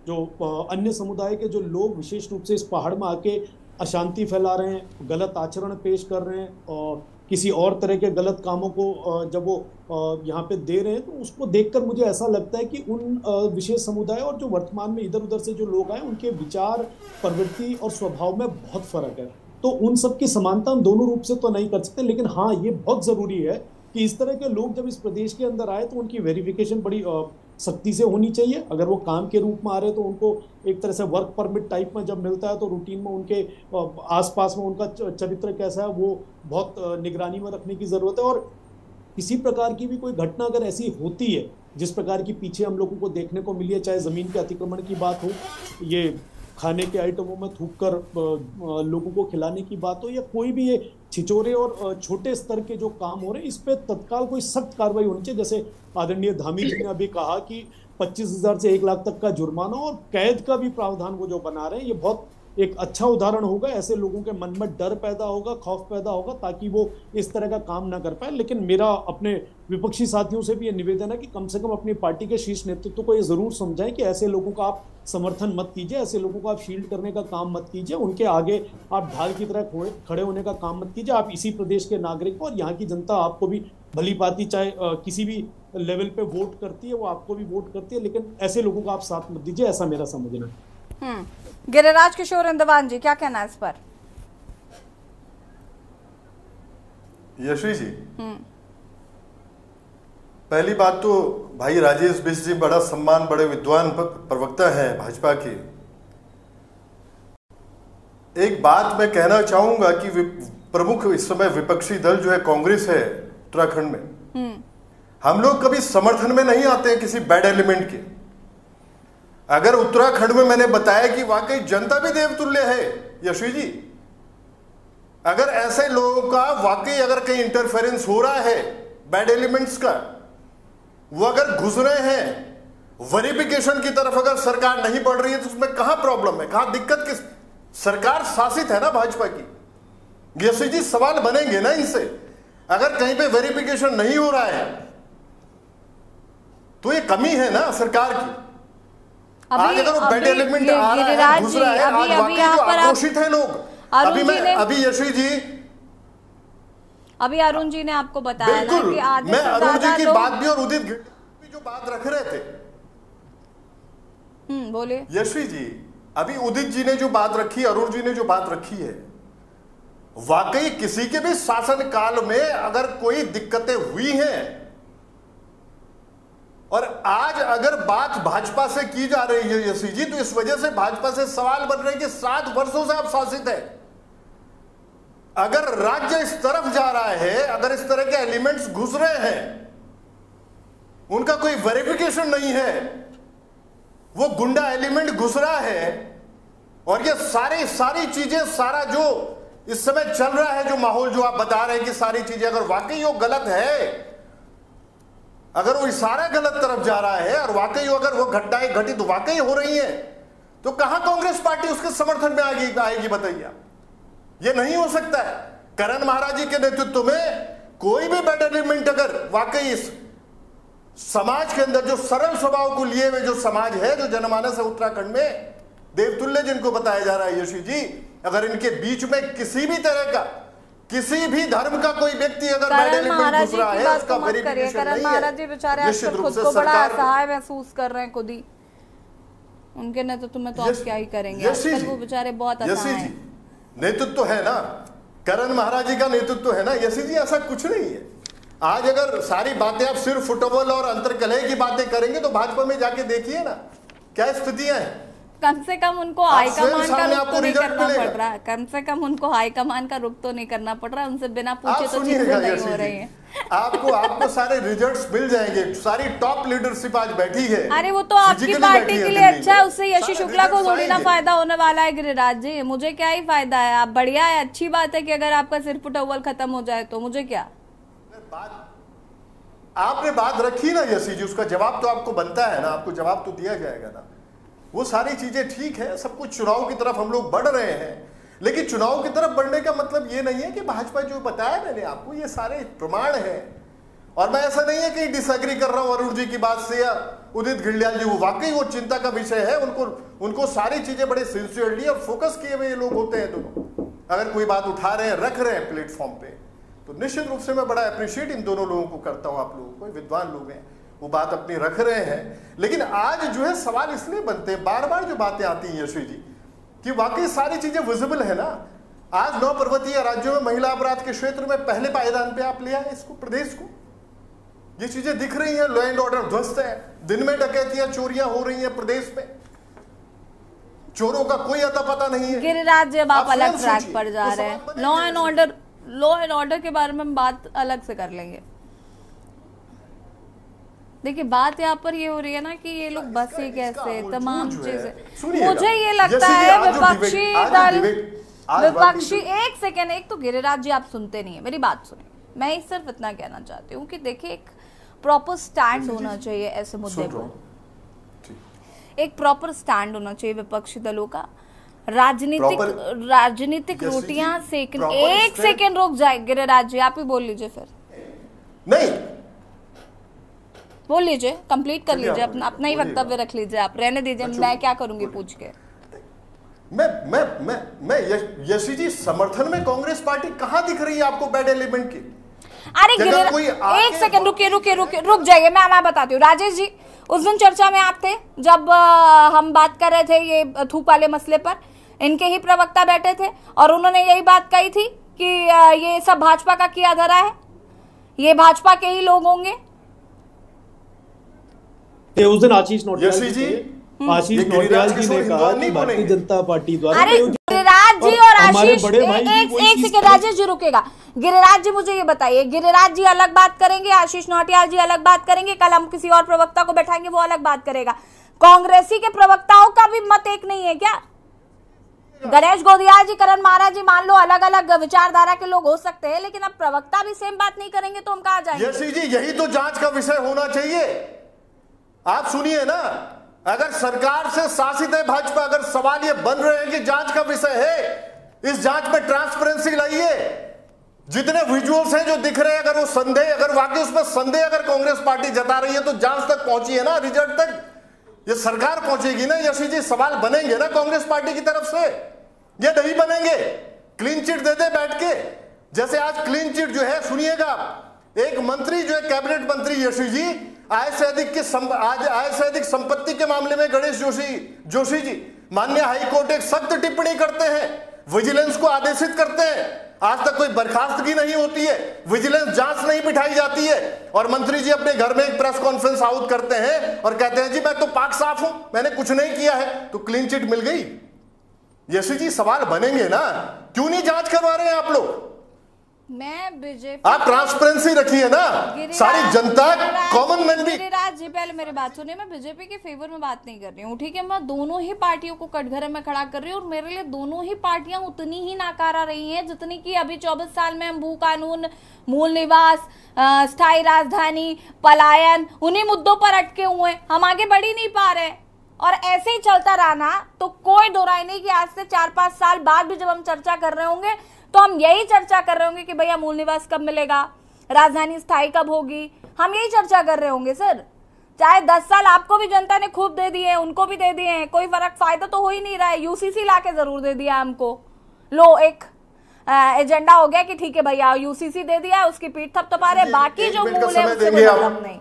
जो अन्य समुदाय के जो लोग विशेष रूप से इस पहाड़ में आके अशांति फैला रहे हैं, गलत आचरण पेश कर रहे हैं और किसी और तरह के गलत कामों को जब वो यहाँ पे दे रहे हैं, तो उसको देखकर मुझे ऐसा लगता है कि उन विशेष समुदाय और जो वर्तमान में इधर उधर से जो लोग आए उनके विचार, प्रवृत्ति और स्वभाव में बहुत फर्क है। तो उन सब की समानता हम दोनों रूप से तो नहीं कर सकते, लेकिन हाँ ये बहुत ज़रूरी है कि इस तरह के लोग जब इस प्रदेश के अंदर आए तो उनकी वेरिफिकेशन बड़ी सख्ती से होनी चाहिए। अगर वो काम के रूप में आ रहे हैं तो उनको एक तरह से वर्क परमिट टाइप में जब मिलता है तो रूटीन में उनके आसपास में उनका चरित्र कैसा है वो बहुत निगरानी में रखने की ज़रूरत है। और किसी प्रकार की भी कोई घटना अगर ऐसी होती है जिस प्रकार की पीछे हम लोगों को देखने को मिली है, चाहे ज़मीन के अतिक्रमण की बात हो, ये खाने के आइटमों में थूक कर लोगों को खिलाने की बात हो, या कोई भी ये छिचोरे और छोटे स्तर के जो काम हो रहे हैं, इस पे तत्काल कोई सख्त कार्रवाई होनी चाहिए। जैसे आदरणीय धामी जी ने अभी कहा कि 25,000 से 1 लाख तक का जुर्माना और कैद का भी प्रावधान वो जो बना रहे हैं, ये बहुत एक अच्छा उदाहरण होगा। ऐसे लोगों के मन में डर पैदा होगा, खौफ पैदा होगा, ताकि वो इस तरह का काम ना कर पाए। लेकिन मेरा अपने विपक्षी साथियों से भी ये निवेदन है कि कम से कम अपनी पार्टी के शीर्ष नेतृत्व को ये जरूर समझाएं कि ऐसे लोगों का आप समर्थन मत कीजिए, ऐसे लोगों को आप शील्ड करने का काम मत कीजिए, उनके आगे आप ढाल की तरह खड़े होने का काम मत कीजिए। आप इसी प्रदेश के नागरिक हो और यहाँ की जनता आपको भी भली भांति, चाहे किसी भी लेवल पे वोट करती है, वो आपको भी वोट करती है, लेकिन ऐसे लोगों को आप साथ मत दीजिए, ऐसा मेरा समझना है। गिरिराज किशोर इंदवान जी, क्या कहना है इस पर? यशी जी, पहली बात तो भाई राजेश बिष्ट जी बड़ा सम्मान, बड़े विद्वान प्रवक्ता हैं भाजपा के। एक बात मैं कहना चाहूंगा कि प्रमुख इस समय विपक्षी दल जो है कांग्रेस है उत्तराखंड में, हम लोग कभी समर्थन में नहीं आते हैं किसी बैड एलिमेंट के। अगर उत्तराखंड में मैंने बताया कि वाकई जनता भी देवतुल्य है यशी जी, अगर ऐसे लोगों का वाकई अगर कहीं इंटरफेरेंस हो रहा है बैड एलिमेंट्स का, वो अगर घुस रहे हैं वेरिफिकेशन की तरफ, अगर सरकार नहीं बढ़ रही है तो उसमें कहां प्रॉब्लम है, कहां दिक्कत किस? सरकार शासित है ना भाजपा की। यशी जी सवाल बनेंगे ना इनसे, अगर कहीं पे वेरिफिकेशन नहीं हो रहा है तो ये कमी है ना सरकार की। आज अगर वो बैड एलिमेंट आ रहा है, घुस रहा है, आज वाकई जो आक्रोशित है लोग। अभी यशी जी, अभी अरुण जी ने आपको बताया ना कि आधे मैं से अरुण जी ज्यादा की लोग बात भी और उदित भी जो बात रख रहे थे, बोलिए यशी जी। अभी उदित जी ने जो बात रखी, अरुण जी ने जो बात रखी है, वाकई किसी के भी शासन काल में अगर कोई दिक्कतें हुई हैं, और आज अगर बात भाजपा से की जा रही है यशी जी, तो इस वजह से भाजपा से सवाल बन रहे हैं कि 7 वर्षों से आप शासित है। अगर राज्य इस तरफ जा रहा है, अगर इस तरह के एलिमेंट्स घुस रहे हैं, उनका कोई वेरिफिकेशन नहीं है, वो गुंडा एलिमेंट घुस रहा है, और ये सारी चीजें, सारा जो इस समय चल रहा है, जो माहौल जो आप बता रहे हैं कि सारी चीजें अगर वाकई वो गलत है, अगर वो इशारा गलत तरफ जा रहा है और वाकई अगर वो घटनाएं घटित तो वाकई हो रही है, तो कहां कांग्रेस पार्टी उसके समर्थन में आएगी बताइए आप? ये नहीं हो सकता है। करण महाराज जी के नेतृत्व में कोई भी बैड एलिमेंट अगर वाकई इस समाज के अंदर, जो सरल स्वभाव को लिए हुए जो समाज है, जो जनमानस है उत्तराखंड में, देवतुल्य जिनको बताया जा रहा है यशी जी, अगर इनके बीच में किसी भी तरह का, किसी भी धर्म का कोई व्यक्ति अगर बैड एलिमेंट घुस रहा है, उसका वेरिफिकेशन नहीं है। करण महाराज जी बेचारे आजकल खुद को बड़ा असहाय महसूस कर रहे हैं, खुद ही उनके नेतृत्व में तो आप क्या ही करेंगे, आजकल वो बेचारे बहुत असहाय हैं। नेतृत्व है ना, करण महाराज जी का नेतृत्व है ना यशी जी, ऐसा कुछ नहीं है। आज अगर सारी बातें आप सिर्फ फुटबॉल और अंतरकलह की बातें करेंगे तो भाजपा में जाके देखिए ना क्या स्थितियां हैं। कम से कम उनको हाईकमान का रुख तो नहीं करना पड़ रहा है, कम से कम उनको हाईकमान का रुख तो नहीं करना पड़ रहा है, उनसे बिना पूछे तो चीजें नहीं हो रही हैं। आपको सारे रिजल्ट्स मिल जाएंगे, सारी टॉप लीडरशिप आज बैठी है। अरे वो तो आपकी पार्टी के लिए अच्छा है, उससे यशी शुक्ला को थोड़ी ना फायदा होने वाला है गिरिराज जी, मुझे क्या ही फायदा है। आप बढ़िया है, अच्छी बात है कि अगर आपका सिर फुटअव्वल खत्म हो जाए तो मुझे क्या। आपने बात रखी ना यशी जी, उसका जवाब तो आपको बनता है ना, आपको जवाब तो दिया जाएगा ना। वो सारी चीजें ठीक है, सब कुछ चुनाव की तरफ हम लोग बढ़ रहे हैं, लेकिन चुनाव की तरफ बढ़ने का मतलब ये नहीं है कि भाजपा जो बताया मैंने आपको, ये सारे प्रमाण हैं। और मैं ऐसा नहीं है कि डिसएग्री कर रहा हूं अरुण जी की बात से या उदित घिल्डियाल जी, वो वाकई वो चिंता का विषय है। उनको सारी चीजें बड़े सिंसियरली और फोकस किए हुए ये लोग होते हैं दोनों। अगर कोई बात उठा रहे हैं, रख रहे हैं प्लेटफॉर्म पे, तो निश्चित रूप से मैं बड़ा अप्रिशिएट इन दोनों लोगों को करता हूं। आप लोगों को, विद्वान लोग हैं, वो बात अपनी रख रहे हैं। लेकिन आज जो है सवाल इसलिए बनते हैं, बार बार जो बातें आती हैं यशी जी, कि वाकई सारी चीजें विजिबल है ना। आज 9 पर्वतीय राज्यों में महिला अपराध के क्षेत्र में पहले पायदान पे आप ले आए इसको, प्रदेश को। ये चीजें दिख रही हैं, लॉ एंड ऑर्डर ध्वस्त है, दिन में डकैतियां, चोरियां हो रही हैं प्रदेश में, चोरों का कोई अता पता नहीं है। गिरिराज जब आप अलग ट्रैक पर जा रहे हैं, लॉ एंड ऑर्डर के बारे में हम बात अलग से कर लेंगे। देखिए बात यहाँ पर ये हो रही है ना कि ये लोग बसे कैसे, तमाम चीजें, मुझे ये लगता है विपक्षी दल, विपक्षी, एक सेकेंड, एक तो गिरिराज जी आप सुनते नहीं है, मेरी बात सुनिए। मैं सिर्फ इतना कहना चाहती हूँ कि देखिए एक प्रॉपर स्टैंड होना चाहिए ऐसे मुद्दे पर, एक प्रॉपर स्टैंड होना चाहिए विपक्षी दलों का। राजनीतिक रोटियां सेकने, एक सेकंड रुक जाए गिरिराज जी, आप ही बोल लीजिए फिर। नहीं बोल लीजिए, कंप्लीट कर लीजिए, अपना ही वक्तव्य रख लीजिए, आप रहने दीजिए, मैं क्या करूंगी पूछ के। मैं यशी जी समर्थन में कांग्रेस पार्टी कहां दिख रही है आपको बैड एलिमेंट की? अरे एक सेकंड रुक जाइए, मैं बताती हूँ। राजेश जी, उस दिन चर्चा में आप थे जब हम बात कर रहे थे ये थूक वाले मसले पर, इनके ही प्रवक्ता बैठे थे और उन्होंने यही बात कही थी कि ये सब भाजपा का किया धरा है, ये भाजपा के ही लोग होंगे। उस दिन आशीष नोटियाल जी ने कहा कि भारतीय जनता पार्टी द्वारा, अरे गिरिराज जी और आशीष, एक सेकंड राजेश जी रुकेगा। गिरिराज जी मुझे ये बताइए, गिरिराज जी अलग बात करेंगे, आशीष नोटियाल जी अलग बात करेंगे, कल हम किसी और प्रवक्ता को बैठाएंगे वो अलग बात करेगा। कांग्रेसी के प्रवक्ताओं का भी मत एक नहीं है क्या? गणेश गोदिया जी, करण महाराज जी, मान लो अलग अलग विचारधारा के लोग हो सकते हैं, लेकिन अब प्रवक्ता भी सेम बात नहीं करेंगे तो हम कहां जाएंगे? यशी जी, यही तो जांच का विषय होना चाहिए। आप सुनिए ना, अगर सरकार से शासित है भाजपा, अगर सवाल ये बन रहे हैं कि जांच का विषय है, इस जांच में ट्रांसपेरेंसी लाइए। जितने विजुअल्स हैं जो दिख रहे हैं, अगर वो संदेह, अगर वाकई उसमें संदेह अगर कांग्रेस पार्टी जता रही है तो जांच तक पहुंची है ना, रिजल्ट तक ये सरकार पहुंचेगी ना। यशी जी, सवाल बनेंगे ना कांग्रेस पार्टी की तरफ से, ये नहीं बनेंगे। क्लीन चिट दे दे बैठ के, जैसे आज क्लीन चिट जो है, सुनिएगा, एक मंत्री जो है कैबिनेट मंत्री यशी जी, आय से अधिक संपत्ति के मामले में गणेश जोशी जी माननीय हाईकोर्ट एक सख्त टिप्पणी करते हैं, विजिलेंस को आदेशित करते हैं, आज तक कोई बर्खास्तगी नहीं होती है, विजिलेंस जांच नहीं बिठाई जाती है, और मंत्री जी अपने घर में एक प्रेस कॉन्फ्रेंस आउट करते हैं और कहते हैं जी मैं तो पाक साफ हूं, मैंने कुछ नहीं किया है, तो क्लीन चिट मिल गई। यशी जी, सवाल बनेंगे ना, क्यों नहीं जांच करवा रहे हैं आप लोग? मैं बीजेपी, आप ट्रांसपेरेंसी रखिए ना, सारी जनता, कॉमन मैन भी। गिरिराज जी, पहले मेरी बात सुनिए, मैं बीजेपी के फेवर में बात नहीं कर रही हूँ, ठीक है? मैं दोनों ही पार्टियों को कटघरे में खड़ा कर रही हूँ और मेरे लिए दोनों ही पार्टियां उतनी ही नाकारा रही हैं जितनी कि अभी 24 साल में हम भू कानून, मूल निवास, स्थायी राजधानी, पलायन, उन्हीं मुद्दों पर अटके हुए हैं, हम आगे बढ़ ही नहीं पा रहे। और ऐसे ही चलता रहा ना तो कोई दो राय नहीं कि आज से 4-5 साल बाद भी जब हम चर्चा कर रहे होंगे तो हम यही चर्चा कर रहे होंगे कि भैया मूल निवास कब मिलेगा, राजधानी स्थायी कब होगी, हम यही चर्चा कर रहे होंगे सर। चाहे 10 साल आपको भी जनता ने खूब दे दिए, उनको भी दे दिए हैं, कोई फर्क, फायदा तो हो ही नहीं रहा है। यूसीसी लाके जरूर दे दिया हमको, लो एक एजेंडा हो गया कि ठीक है भैया यूसीसी दे दिया, उसकी पीठ थपथपा रहे, बाकी जो मूल है उससे मतलब नहीं।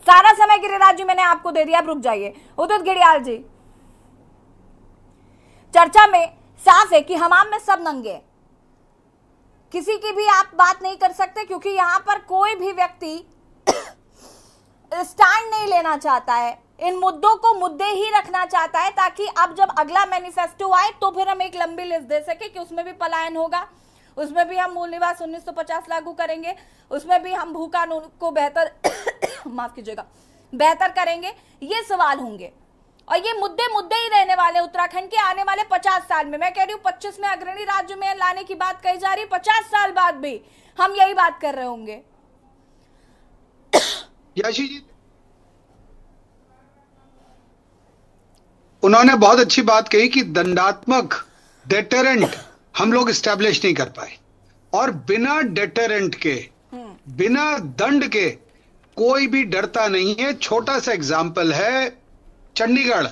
सारा समय गिरिराज जी मैंने आपको दे दिया, आप रुक जाइए। उदित गिरियाल जी, चर्चा में साफ है कि हमाम में सब नंगे, किसी की भी आप बात नहीं कर सकते, क्योंकि यहां पर कोई भी व्यक्ति स्टैंड नहीं लेना चाहता है, इन मुद्दों को मुद्दे ही रखना चाहता है, ताकि अब जब अगला मैनिफेस्टो आए तो फिर हम एक लंबी लिस्ट दे सके कि उसमें भी पलायन होगा, उसमें भी हम मूल निवास 1950 लागू करेंगे, उसमें भी हम भू कानून को बेहतर माफ कीजिएगा, बेहतर करेंगे। ये सवाल होंगे और ये मुद्दे ही रहने वाले उत्तराखंड के आने वाले 50 साल में। मैं कह रही हूँ 25 में अग्रणी राज्य में लाने की बात कही जा रही है, 50 साल बाद भी हम यही बात कर रहे होंगे। यशी जी, उन्होंने बहुत अच्छी बात कही कि दंडात्मक डेटरेंट हम लोग स्टैब्लिश नहीं कर पाए, और बिना डेटरेंट के, बिना दंड के कोई भी डरता नहीं है। छोटा सा एग्जाम्पल है चंडीगढ़,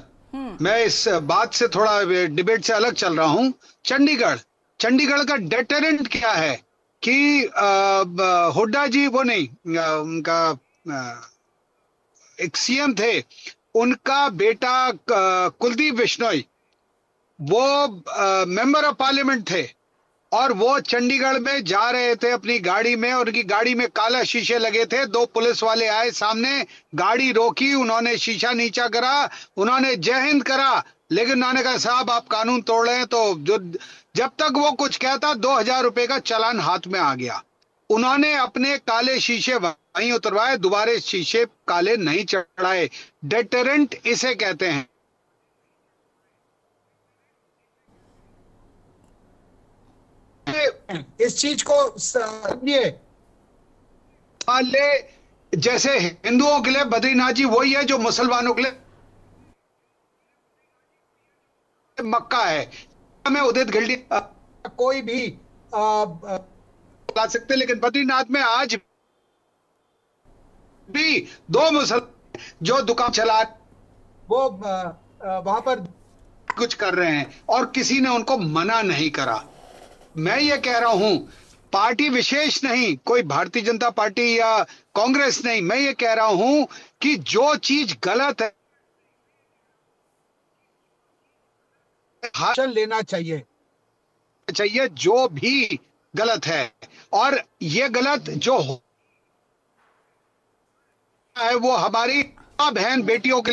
मैं इस बात से थोड़ा डिबेट से अलग चल रहा हूं। चंडीगढ़ का डेटरेंट क्या है कि हुड्डा जी, वो नहीं, उनका एक सीएम थे, उनका बेटा कुलदीप बिश्नोई, वो मेंबर ऑफ पार्लियामेंट थे, और वो चंडीगढ़ में जा रहे थे अपनी गाड़ी में, और उनकी गाड़ी में काला शीशे लगे थे। 2 पुलिस वाले आए सामने, गाड़ी रोकी, उन्होंने शीशा नीचा करा, उन्होंने जय हिंद करा, लेकिन उन्होंने कहा साहब आप कानून तोड़ रहे हैं। तो जब तक वो कुछ कहता 2000 रुपए का चालान हाथ में आ गया। उन्होंने अपने काले शीशे वहीं उतरवाए, दोबारा शीशे काले नहीं चढ़ाए। डेटरेंट इसे कहते हैं। इस चीज को समझिए, जैसे हिंदुओं के लिए बद्रीनाथ जी वही है जो मुसलमानों के लिए मक्का है। में उदित गल्डिया कोई भी ला सकते, लेकिन बद्रीनाथ में आज भी 2 मुसलमान जो दुकान चला वो वहां पर कुछ कर रहे हैं और किसी ने उनको मना नहीं करा। मैं ये कह रहा हूं, पार्टी विशेष नहीं, कोई भारतीय जनता पार्टी या कांग्रेस नहीं, मैं ये कह रहा हूं कि जो चीज गलत है एक्शन लेना चाहिए जो भी गलत है, और ये गलत जो है वो हमारी बहन बेटियों के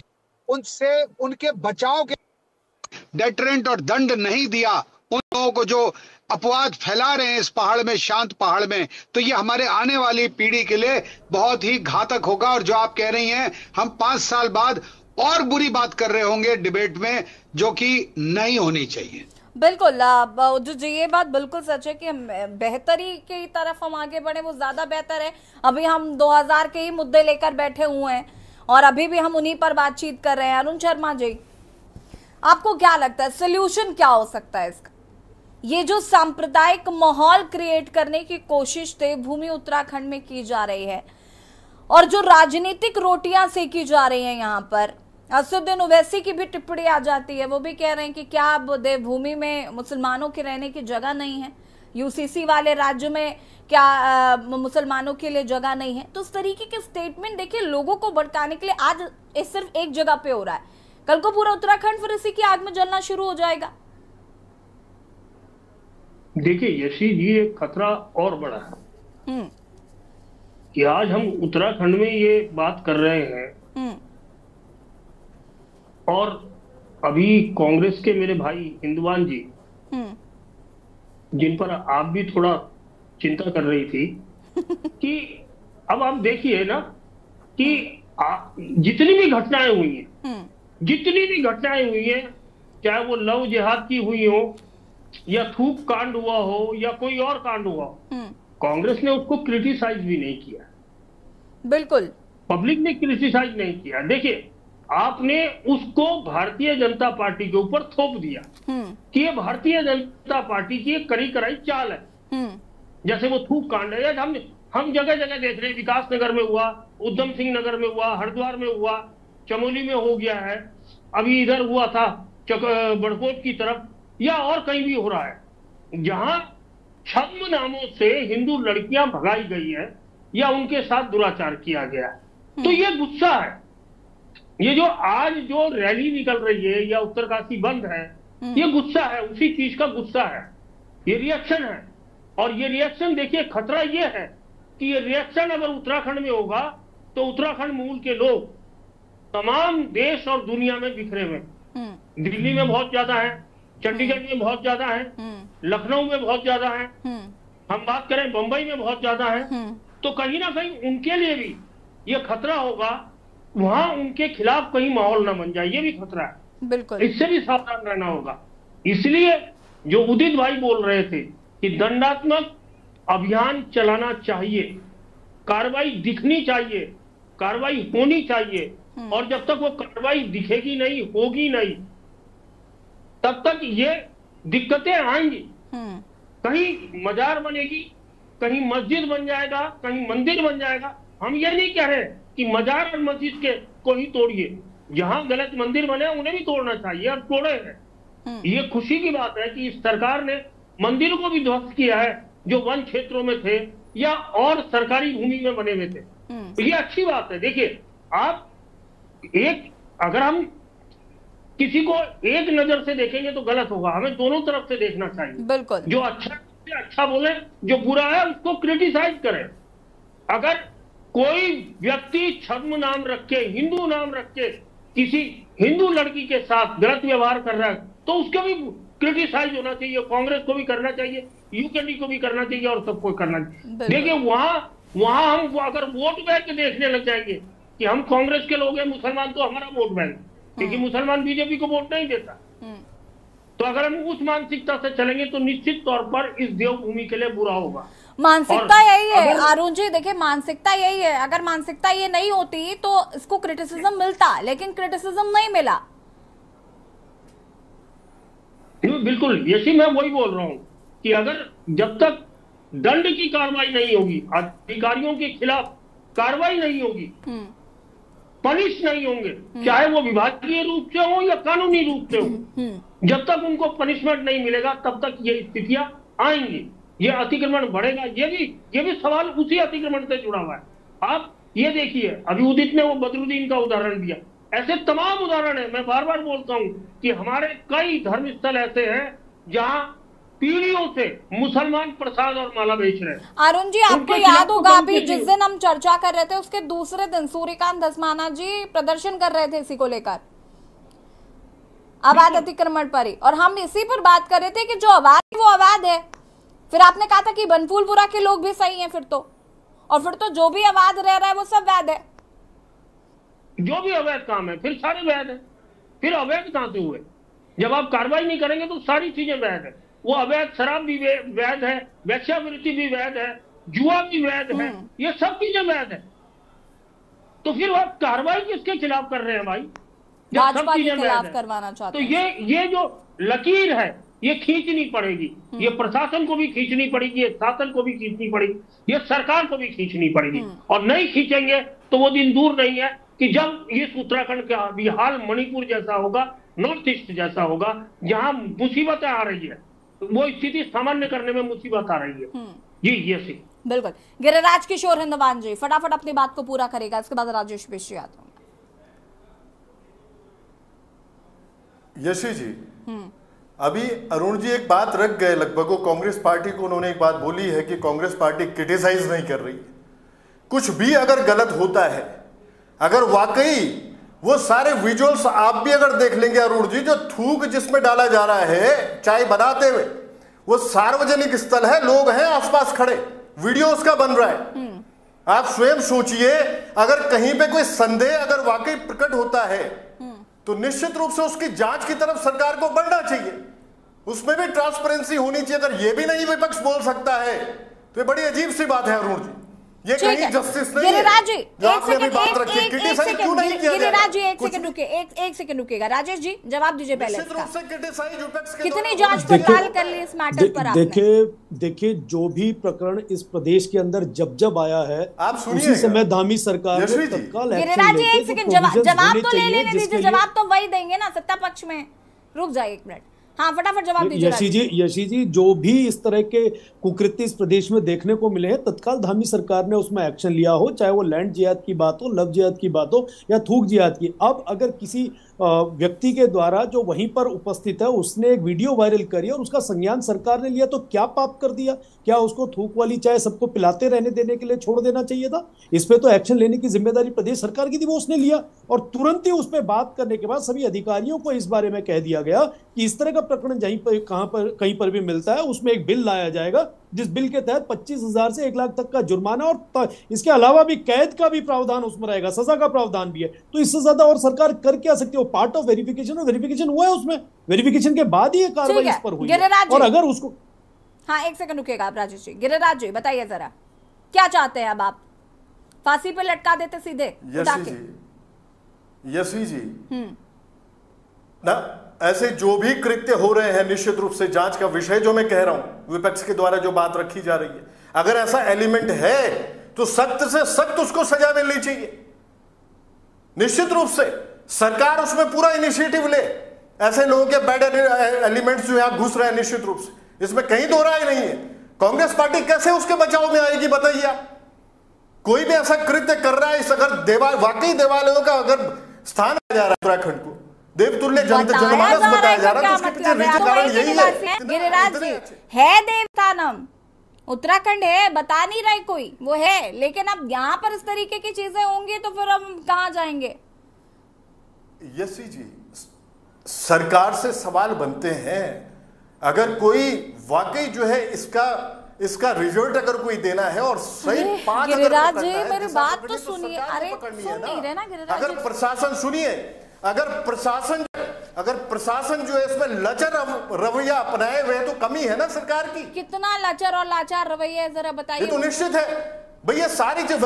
उनसे उनके बचाव के डेटरेंट और दंड नहीं दिया उन लोगों को जो अपवाद फैला रहे हैं इस पहाड़ में, शांत पहाड़ में, तो ये हमारे आने वाली पीढ़ी के लिए बहुत ही घातक होगा। और जो आप कह रही हैं, हम 5 साल बाद और बुरी बात कर रहे होंगे डिबेट में, जो कि नहीं होनी चाहिए। बिल्कुल जी, ये बात बिल्कुल सच है कि बेहतरी की तरफ हम आगे बढ़े वो ज्यादा बेहतर है। अभी हम 2000 के ही मुद्दे लेकर बैठे हुए हैं और अभी भी हम उन्हीं पर बातचीत कर रहे हैं। अरुण शर्मा जी, आपको क्या लगता है सोल्यूशन क्या हो सकता है इसका? ये जो सांप्रदायिक माहौल क्रिएट करने की कोशिश देवभूमि उत्तराखंड में की जा रही है और जो राजनीतिक रोटियां सेकी जा रही हैं यहाँ पर, असदुद्दीन ओवैसी की भी टिप्पणी आ जाती है, वो भी कह रहे हैं कि क्या अब देवभूमि में मुसलमानों के रहने की जगह नहीं है, यूसीसी वाले राज्य में क्या मुसलमानों के लिए जगह नहीं है। तो इस तरीके के स्टेटमेंट देखिए लोगों को भड़काने के लिए आज सिर्फ एक जगह पे हो रहा है, कल को पूरा उत्तराखंड फिर इसी की आग में जलना शुरू हो जाएगा। देखिए यशी जी, एक खतरा और बड़ा है कि आज हम उत्तराखंड में ये बात कर रहे हैं और अभी कांग्रेस के मेरे भाई हिंदुवान जी, जिन पर आप भी थोड़ा चिंता कर रही थी कि अब आप देखिए ना कि जितनी भी घटनाएं हुई हैं, चाहे वो लव जिहाद की हुई हो या थूक कांड हुआ हो या कोई और कांड हुआ हो, कांग्रेस ने उसको क्रिटिसाइज भी नहीं किया। बिल्कुल, पब्लिक ने क्रिटिसाइज नहीं किया। देखिए, आपने उसको भारतीय जनता पार्टी के ऊपर थोप दिया कि ये भारतीय जनता पार्टी की एक करी कराई चाल है। जैसे वो थूक कांड है, हम जगह जगह देख रहे हैं, विकास नगर में हुआ, उधम सिंह नगर में हुआ, हरिद्वार में हुआ, चमोली में हो गया है, अभी इधर हुआ था बड़कोट की तरफ, या और कहीं भी हो रहा है जहां छद्म नामों से हिंदू लड़कियां भगाई गई है या उनके साथ दुराचार किया गया है। तो ये गुस्सा है, ये जो आज जो रैली निकल रही है या उत्तरकाशी बंद है, ये गुस्सा है, उसी चीज का गुस्सा है, ये रिएक्शन है। और ये रिएक्शन देखिए, खतरा ये है कि ये रिएक्शन अगर उत्तराखंड में होगा तो उत्तराखंड मूल के लोग तमाम देश और दुनिया में बिखरे हुए, दिल्ली में बहुत ज्यादा है, चंडीगढ़ में बहुत ज्यादा है, लखनऊ में बहुत ज्यादा है, हम बात करें बंबई में बहुत ज्यादा है, तो कहीं ना कहीं उनके लिए भी ये खतरा होगा, वहां उनके खिलाफ कहीं माहौल ना बन जाए, ये भी खतरा है। बिल्कुल, इससे भी सावधान रहना होगा। इसलिए जो उदित भाई बोल रहे थे कि दंडात्मक अभियान चलाना चाहिए, कार्रवाई दिखनी चाहिए, कार्रवाई होनी चाहिए, और जब तक वो कार्रवाई दिखेगी नहीं, होगी नहीं, तब तक ये दिक्कतें आएंगी। कहीं मजार बनेगी, कहीं मस्जिद बन जाएगा, कहीं मंदिर बन जाएगा। हम ये नहीं कह रहे कि मजार और मस्जिद के को ही तोड़िए, जहां गलत मंदिर बने उन्हें भी तोड़ना चाहिए, और तोड़े हैं। ये खुशी की बात है कि इस सरकार ने मंदिरों को भी ध्वस्त किया है जो वन क्षेत्रों में थे या और सरकारी भूमि में बने हुए थे, तो ये अच्छी बात है। देखिए, आप अगर हम किसी को एक नजर से देखेंगे तो गलत होगा, हमें दोनों तरफ से देखना चाहिए। बिल्कुल, जो अच्छा बोले, जो बुरा है उसको क्रिटिसाइज करें। अगर कोई व्यक्ति छद्म नाम रख के, हिंदू नाम रख के किसी हिंदू लड़की के साथ गलत व्यवहार कर रहा है तो उसका भी क्रिटिसाइज होना चाहिए, कांग्रेस को भी करना चाहिए, यूकेडी को भी करना चाहिए, और सबको करना चाहिए। देखिए, वहां हम अगर वोट बैंक देखने लग जाएंगे कि हम कांग्रेस के लोग हैं, मुसलमान तो हमारा वोट बैंक, क्योंकि मुसलमान बीजेपी को वोट नहीं देता, तो अगर हम उस मानसिकता से चलेंगे तो निश्चित तौर पर इस देवभूमि के लिए बुरा होगा। मानसिकता यही है अरुण जी, देखिए मानसिकता यही है। अगर मानसिकता ये नहीं होती तो इसको क्रिटिसिज्म मिलता, लेकिन क्रिटिसिज्म नहीं मिला। बिल्कुल यही मैं वही बोल रहा हूं कि अगर जब तक दंड की कार्रवाई नहीं होगी, अधिकारियों के खिलाफ कार्रवाई नहीं होगी, पनिश नहीं होंगे, चाहे वो विभागीय रूप से हो या कानूनी रूप से हो, जब तक उनको पनिशमेंट नहीं मिलेगा तब तक ये स्थितियां आएंगी, ये अतिक्रमण बढ़ेगा। ये भी सवाल उसी अतिक्रमण से जुड़ा हुआ है। आप ये देखिए, अभी उदित ने वो बदरुद्दीन का उदाहरण दिया, ऐसे तमाम उदाहरण है। मैं बार बार बोलता हूं कि हमारे कई धर्म स्थल ऐसे हैं जहां पीढ़ियों से मुसलमान प्रसाद और माला बेच रहे हैं। अरुण जी, आपको याद होगा अभी जिस दिन हम चर्चा कर रहे थे उसके दूसरे दिन सूर्यकांत धस्माना जी प्रदर्शन कर रहे थे इसी को लेकर, अवैध अतिक्रमण पर ही, और हम इसी पर बात कर रहे थे कि जो अवैध वो अवैध है। फिर आपने कहा था कि बनफूलपुरा के लोग भी सही हैं फिर तो जो भी अवैध रह रहा है वो सब वैध है। जो भी अवैध काम है फिर सारे वैध है। फिर अवैध कहां से हुए? जब आप कार्रवाई नहीं करेंगे तो सारी चीजें वैध है। वो अवैध शराब भी वैध है, वेश्यावृत्ति भी वैध है, जुआ भी वैध है, ये सब चीजें वैध है। तो फिर आप कार्रवाई किसके खिलाफ कर रहे हैं भाई? भाजपा के खिलाफ करवाना चाहते हैं। तो ये जो लकीर है ये खींचनी पड़ेगी, ये प्रशासन को भी खींचनी पड़ेगी, ये शासन को भी खींचनी पड़ेगी, ये सरकार को भी खींचनी पड़ेगी। और नहीं खींचेंगे तो वो दिन दूर नहीं है कि जब इस उत्तराखंड का भी हाल मणिपुर जैसा होगा, नॉर्थ ईस्ट जैसा होगा, जहां मुसीबतें आ रही है, वो स्थिति सामान्य करने में मुसीबत आ रही है। जी ये सी बिल्कुल। गिरिराज किशोर हिंदवान जी फटाफट अपनी बात को पूरा करेगा, इसके बाद राजेश बेशी आता हूं। यशी जी, अभी अरुण जी एक बात रख गए लगभग, वो कांग्रेस पार्टी को उन्होंने एक बात बोली है कि कांग्रेस पार्टी क्रिटिसाइज नहीं कर रही। कुछ भी अगर गलत होता है, अगर वाकई वो सारे विजुअल्स आप भी अगर देख लेंगे अरुण जी, जो थूक जिसमें डाला जा रहा है चाय बनाते हुए, वो सार्वजनिक स्थल है, लोग हैं आसपास खड़े, वीडियो उसका बन रहा है। आप स्वयं सोचिए, अगर कहीं पे कोई संदेह अगर वाकई प्रकट होता है तो निश्चित रूप से उसकी जांच की तरफ सरकार को बढ़ना चाहिए, उसमें भी ट्रांसपेरेंसी होनी चाहिए। अगर ये भी नहीं विपक्ष बोल सकता है तो ये बड़ी अजीब सी बात है अरुण जी, ये कहीं जस्टिस नहीं है। गिरिराज जी एक सेकंड रुकिएगा। राजेश जी जवाब दीजिए पहले, कितनी कितनी जांच पड़ताल कर ली इस मैटर पर आपने? देखिए जो भी प्रकरण इस प्रदेश के अंदर जब आया है, आप उसी समय धामी सरकार ने तत्काल गिरिराज जी एक सेकंड जवाब तो ले लेने दीजिए, जवाब तो वही देंगे ना सत्ता पक्ष में। रुक जाइए एक मिनट, हाँ फटाफट जवाब दीजिए। यशी जी जो भी इस तरह के कुकृत्य इस प्रदेश में देखने को मिले हैं, तत्काल धामी सरकार ने उसमें एक्शन लिया हो, चाहे वो लैंड जिहाद की बात हो, लव जिहाद की बात हो या थूक जिहाद की। अब अगर किसी व्यक्ति के द्वारा जो वहीं पर उपस्थित है उसने एक वीडियो वायरल करी और उसका संज्ञान सरकार ने लिया, तो क्या पाप कर दिया? क्या उसको थूक वाली चाय सबको पिलाते रहने देने के लिए छोड़ देना चाहिए था? इस पे तो एक्शन लेने की जिम्मेदारी प्रदेश सरकार की थी, वो उसने लिया। और तुरंत ही उस पर बात करने के बाद सभी अधिकारियों को इस बारे में कह दिया गया कि इस तरह का प्रकरण कहीं पर भी मिलता है उसमें एक बिल लाया जाएगा, जिस बिल के तहत 25,000 से 1 लाख तक का जुर्माना और इसके अलावा भी कैद का भी प्रावधान उसमें रहेगा, सजा का प्रावधान भी है। तो इससे ज्यादा और सरकार कर क्या सकती है? वो पार्ट ऑफ वेरिफिकेशन, और वेरिफिकेशन हुआ है, उसमें वेरिफिकेशन के बाद ही कार्रवाई इस पर हुई है। और अगर उसको हाँ एक सेकंड रुकिएगा आप राजेश जी। गिरिराज जी बताइए जरा क्या चाहते हैं? अब आप फांसी पे लटका देते सीधे? यशी जी ना, ऐसे जो भी कृत्य हो रहे हैं निश्चित रूप से जांच का विषय, जो मैं कह रहा हूं विपक्ष के द्वारा जो बात रखी जा रही है, अगर ऐसा एलिमेंट है तो सख्त से सख्त उसको सजा मिलनी चाहिए। निश्चित रूप से सरकार उसमें पूरा इनिशिएटिव ले, ऐसे लोगों के बैड एलिमेंट्स जो यहां घुस रहे हैं, निश्चित रूप से इसमें कहीं दो राय नहीं है। कांग्रेस पार्टी कैसे उसके बचाव में आएगी बताइए आप? कोई भी ऐसा कृत्य कर रहा है, इस अगर वाकई देवालयों का अगर स्थान आ जा रहा है उत्तराखंड को, देवतुल्य जनमानस बताया जा रहा है, तो उसके पीछे रीजन कारण यही है। गिरिराज जी है देवस्थानम, उत्तराखंड है, बता नहीं रहे कोई, वो है, लेकिन अब यहाँ पर इस तरीके की चीजें होंगी तो फिर हम कहाँ जाएंगे? यसी जी सरकार से सवाल बनते हैं, अगर कोई वाकई जो है इसका रिजल्ट अगर कोई देना है और सही पांच गिरिराज जी मेरी बात तो सुनिए। अरे सुन नहीं रहे ना गिरिराज। अगर प्रशासन सुनिए, अगर प्रशासन जो है इसमें लचर रवैया अपनाए हुए तो कमी है ना सरकार की। कितना लचर और लाचार रवैया है जरा बताइए। ये तो निश्चित है भैया, सारी चीज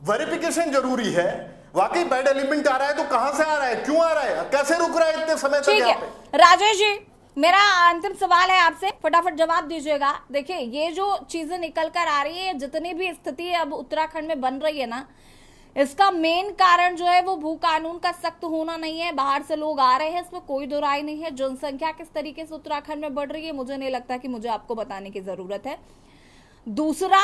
वेरिफिकेशन जरूरी है। वाकई बैड एलिमेंट आ रहा है तो कहां से आ रहा है, क्यों आ रहा है, कैसे रुक रहा है इतने समय तक ठीक यहाँ है पे? राजेश जी, मेरा अंतिम सवाल है आपसे, फटाफट जवाब दीजिएगा। देखिए ये जो चीजें निकल कर आ रही है, जितनी भी स्थिति अब उत्तराखंड में बन रही है ना, इसका मेन कारण जो है वो भू कानून का सख्त होना नहीं है। बाहर से लोग आ रहे हैं, इसमें कोई दो राय नहीं है। जनसंख्या किस तरीके से उत्तराखंड में बढ़ रही है, मुझे नहीं लगता कि मुझे आपको बताने की जरूरत है। दूसरा,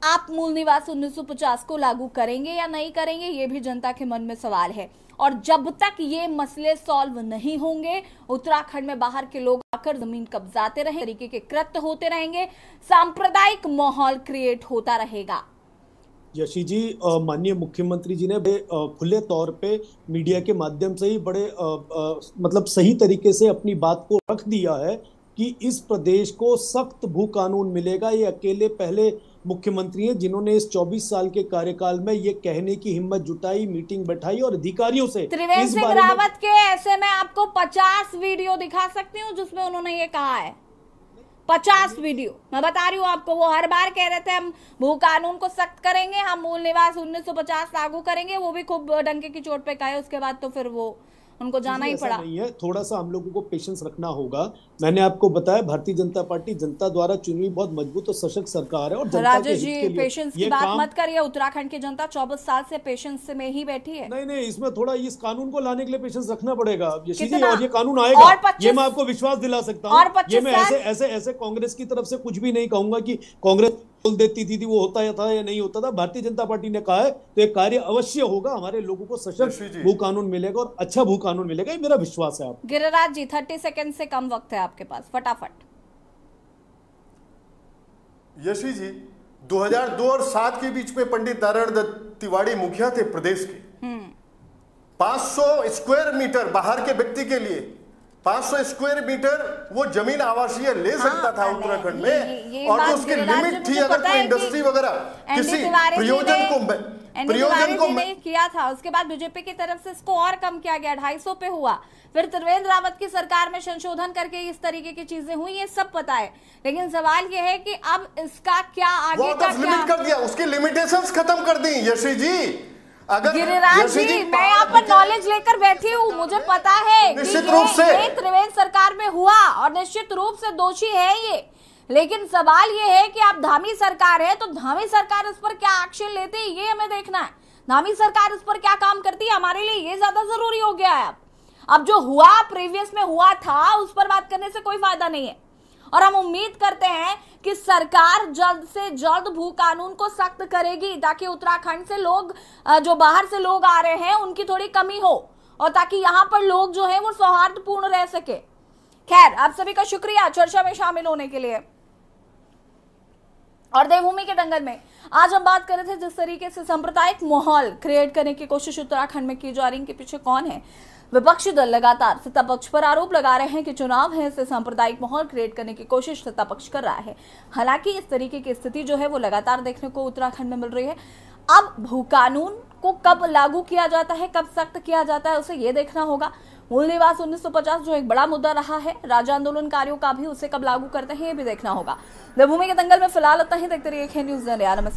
आप मूल निवास 1950 को लागू करेंगे या नहीं करेंगे, ये भी जनता के मन में सवाल है। और जब तक ये मसले सॉल्व नहीं होंगे, उत्तराखंड में बाहर के लोग आकर जमीन कब्जाते रहेंगे, तरीके के कृत्य होते रहेंगे, सांप्रदायिक माहौल क्रिएट होता रहेगा। यशी जी, माननीय मुख्यमंत्री जी ने खुले तौर पे मीडिया के माध्यम से ही बड़े मतलब सही तरीके से अपनी बात को रख दिया है कि इस प्रदेश को सख्त भू कानून मिलेगा। ये अकेले पहले मुख्यमंत्री हैं जिन्होंने इस 24 साल के कार्यकाल में ये कहने की हिम्मत जुटाई, मीटिंग बैठाई और अधिकारियों से। त्रिवेंद्र सिंह रावत के ऐसे में आपको 50 वीडियो दिखा सकती हूँ जिसमें उन्होंने ये कहा है। 50 वीडियो मैं बता रही हूँ आपको। वो हर बार कह रहे थे हम भू कानून को सख्त करेंगे, हम मूल निवास 1950 लागू करेंगे, वो भी खूब डंके की चोट पे कहे, उसके बाद तो फिर वो उनको जाना ही पड़ा। नहीं है, थोड़ा सा हम लोगों को पेशेंस रखना होगा। मैंने आपको बताया भारतीय जनता पार्टी जनता द्वारा चुनी हुई बहुत मजबूत और सशक्त सरकार है। और राजेश जी, पेशेंस की बात मत करिए। उत्तराखंड की जनता 24 साल से पेशेंस में ही बैठी है। नहीं, इसमें थोड़ा इस कानून को लाने के लिए पेशेंस रखना पड़ेगा और ये कानून आएगा, ये मैं आपको विश्वास दिला सकता हूँ। ये मैं ऐसे कांग्रेस की तरफ से कुछ भी नहीं कहूंगा कि कांग्रेस बोल देती थी वो होता था या नहीं होता था। भारतीय जनता पार्टी ने कहा है तो एक कार्य अवश्य होगा। हमारे लोगों को सशक्त भू कानून मिलेगा और अच्छा भू कानून मिलेगा, ये मेरा विश्वास है। आप गिरिराज जी, 30 सेकंड से कम वक्त है आपके पास, फटाफट। यशी जी, 2002 और 7 के बीच में पंडित नारायण दत्त तिवारी मुखिया थे प्रदेश के। 500 स्क्वायर मीटर बाहर के व्यक्ति के लिए 500 स्क्वायर मीटर वो जमीन आवासीय ले सकता था उत्तराखंड में, और जो उसकी लिमिट थी, अगर कोई इंडस्ट्री वगैरह किसी प्रयोजन को किया था, उसके बाद बीजेपी की तरफ से इसको और कम किया गया, 250 पे हुआ। फिर त्रिवेंद्र रावत की सरकार में संशोधन करके इस तरीके की चीजें हुई, ये सब पता है। लेकिन सवाल ये है कि अब इसका क्या आगे का लिमिट कर दिया, उसकी लिमिटेशंस खत्म कर दी। यशी जी, गिरिराज जी, मैं यहाँ पर नॉलेज लेकर बैठी हूँ, मुझे पता है कि ये त्रिवेंद्र सरकार में हुआ और निश्चित रूप से दोषी है ये। लेकिन सवाल ये है कि आप धामी सरकार है तो धामी सरकार इस पर क्या एक्शन लेती है, ये हमें देखना है। धामी सरकार इस पर क्या काम करती है, हमारे लिए ये ज्यादा जरूरी हो गया है। अब जो हुआ प्रीवियस में हुआ था, उस पर बात करने से कोई फायदा नहीं है। और हम उम्मीद करते हैं कि सरकार जल्द से जल्द भू कानून को सख्त करेगी, ताकि उत्तराखंड से लोग, जो बाहर से लोग आ रहे हैं, उनकी थोड़ी कमी हो और ताकि यहाँ पर लोग जो है वो सौहार्दपूर्ण रह सके। खैर, आप सभी का शुक्रिया चर्चा में शामिल होने के लिए। और देवभूमि के दंगल में आज हम बात कर रहे थे जिस तरीके से सांप्रदायिक माहौल क्रिएट करने की कोशिश उत्तराखंड में की जा रही है, इनके पीछे कौन है। विपक्षी दल लगातार सत्ता पक्ष पर आरोप लगा रहे हैं कि चुनाव है, इससे सांप्रदायिक माहौल क्रिएट करने की कोशिश सत्ता पक्ष कर रहा है। हालांकि इस तरीके की स्थिति जो है वो लगातार देखने को उत्तराखंड में मिल रही है। अब भू कानून को कब लागू किया जाता है, कब सख्त किया जाता है, उसे ये देखना होगा। मूल निवास 1950 जो एक बड़ा मुद्दा रहा है राज्य आंदोलनकारियों का भी, उसे कब लागू करते हैं ये भी देखना होगा। देवभूमि के दंगल में फिलहाल इतना ही। देखते रहिए न्यूज़ इंडिया। नमस्कार।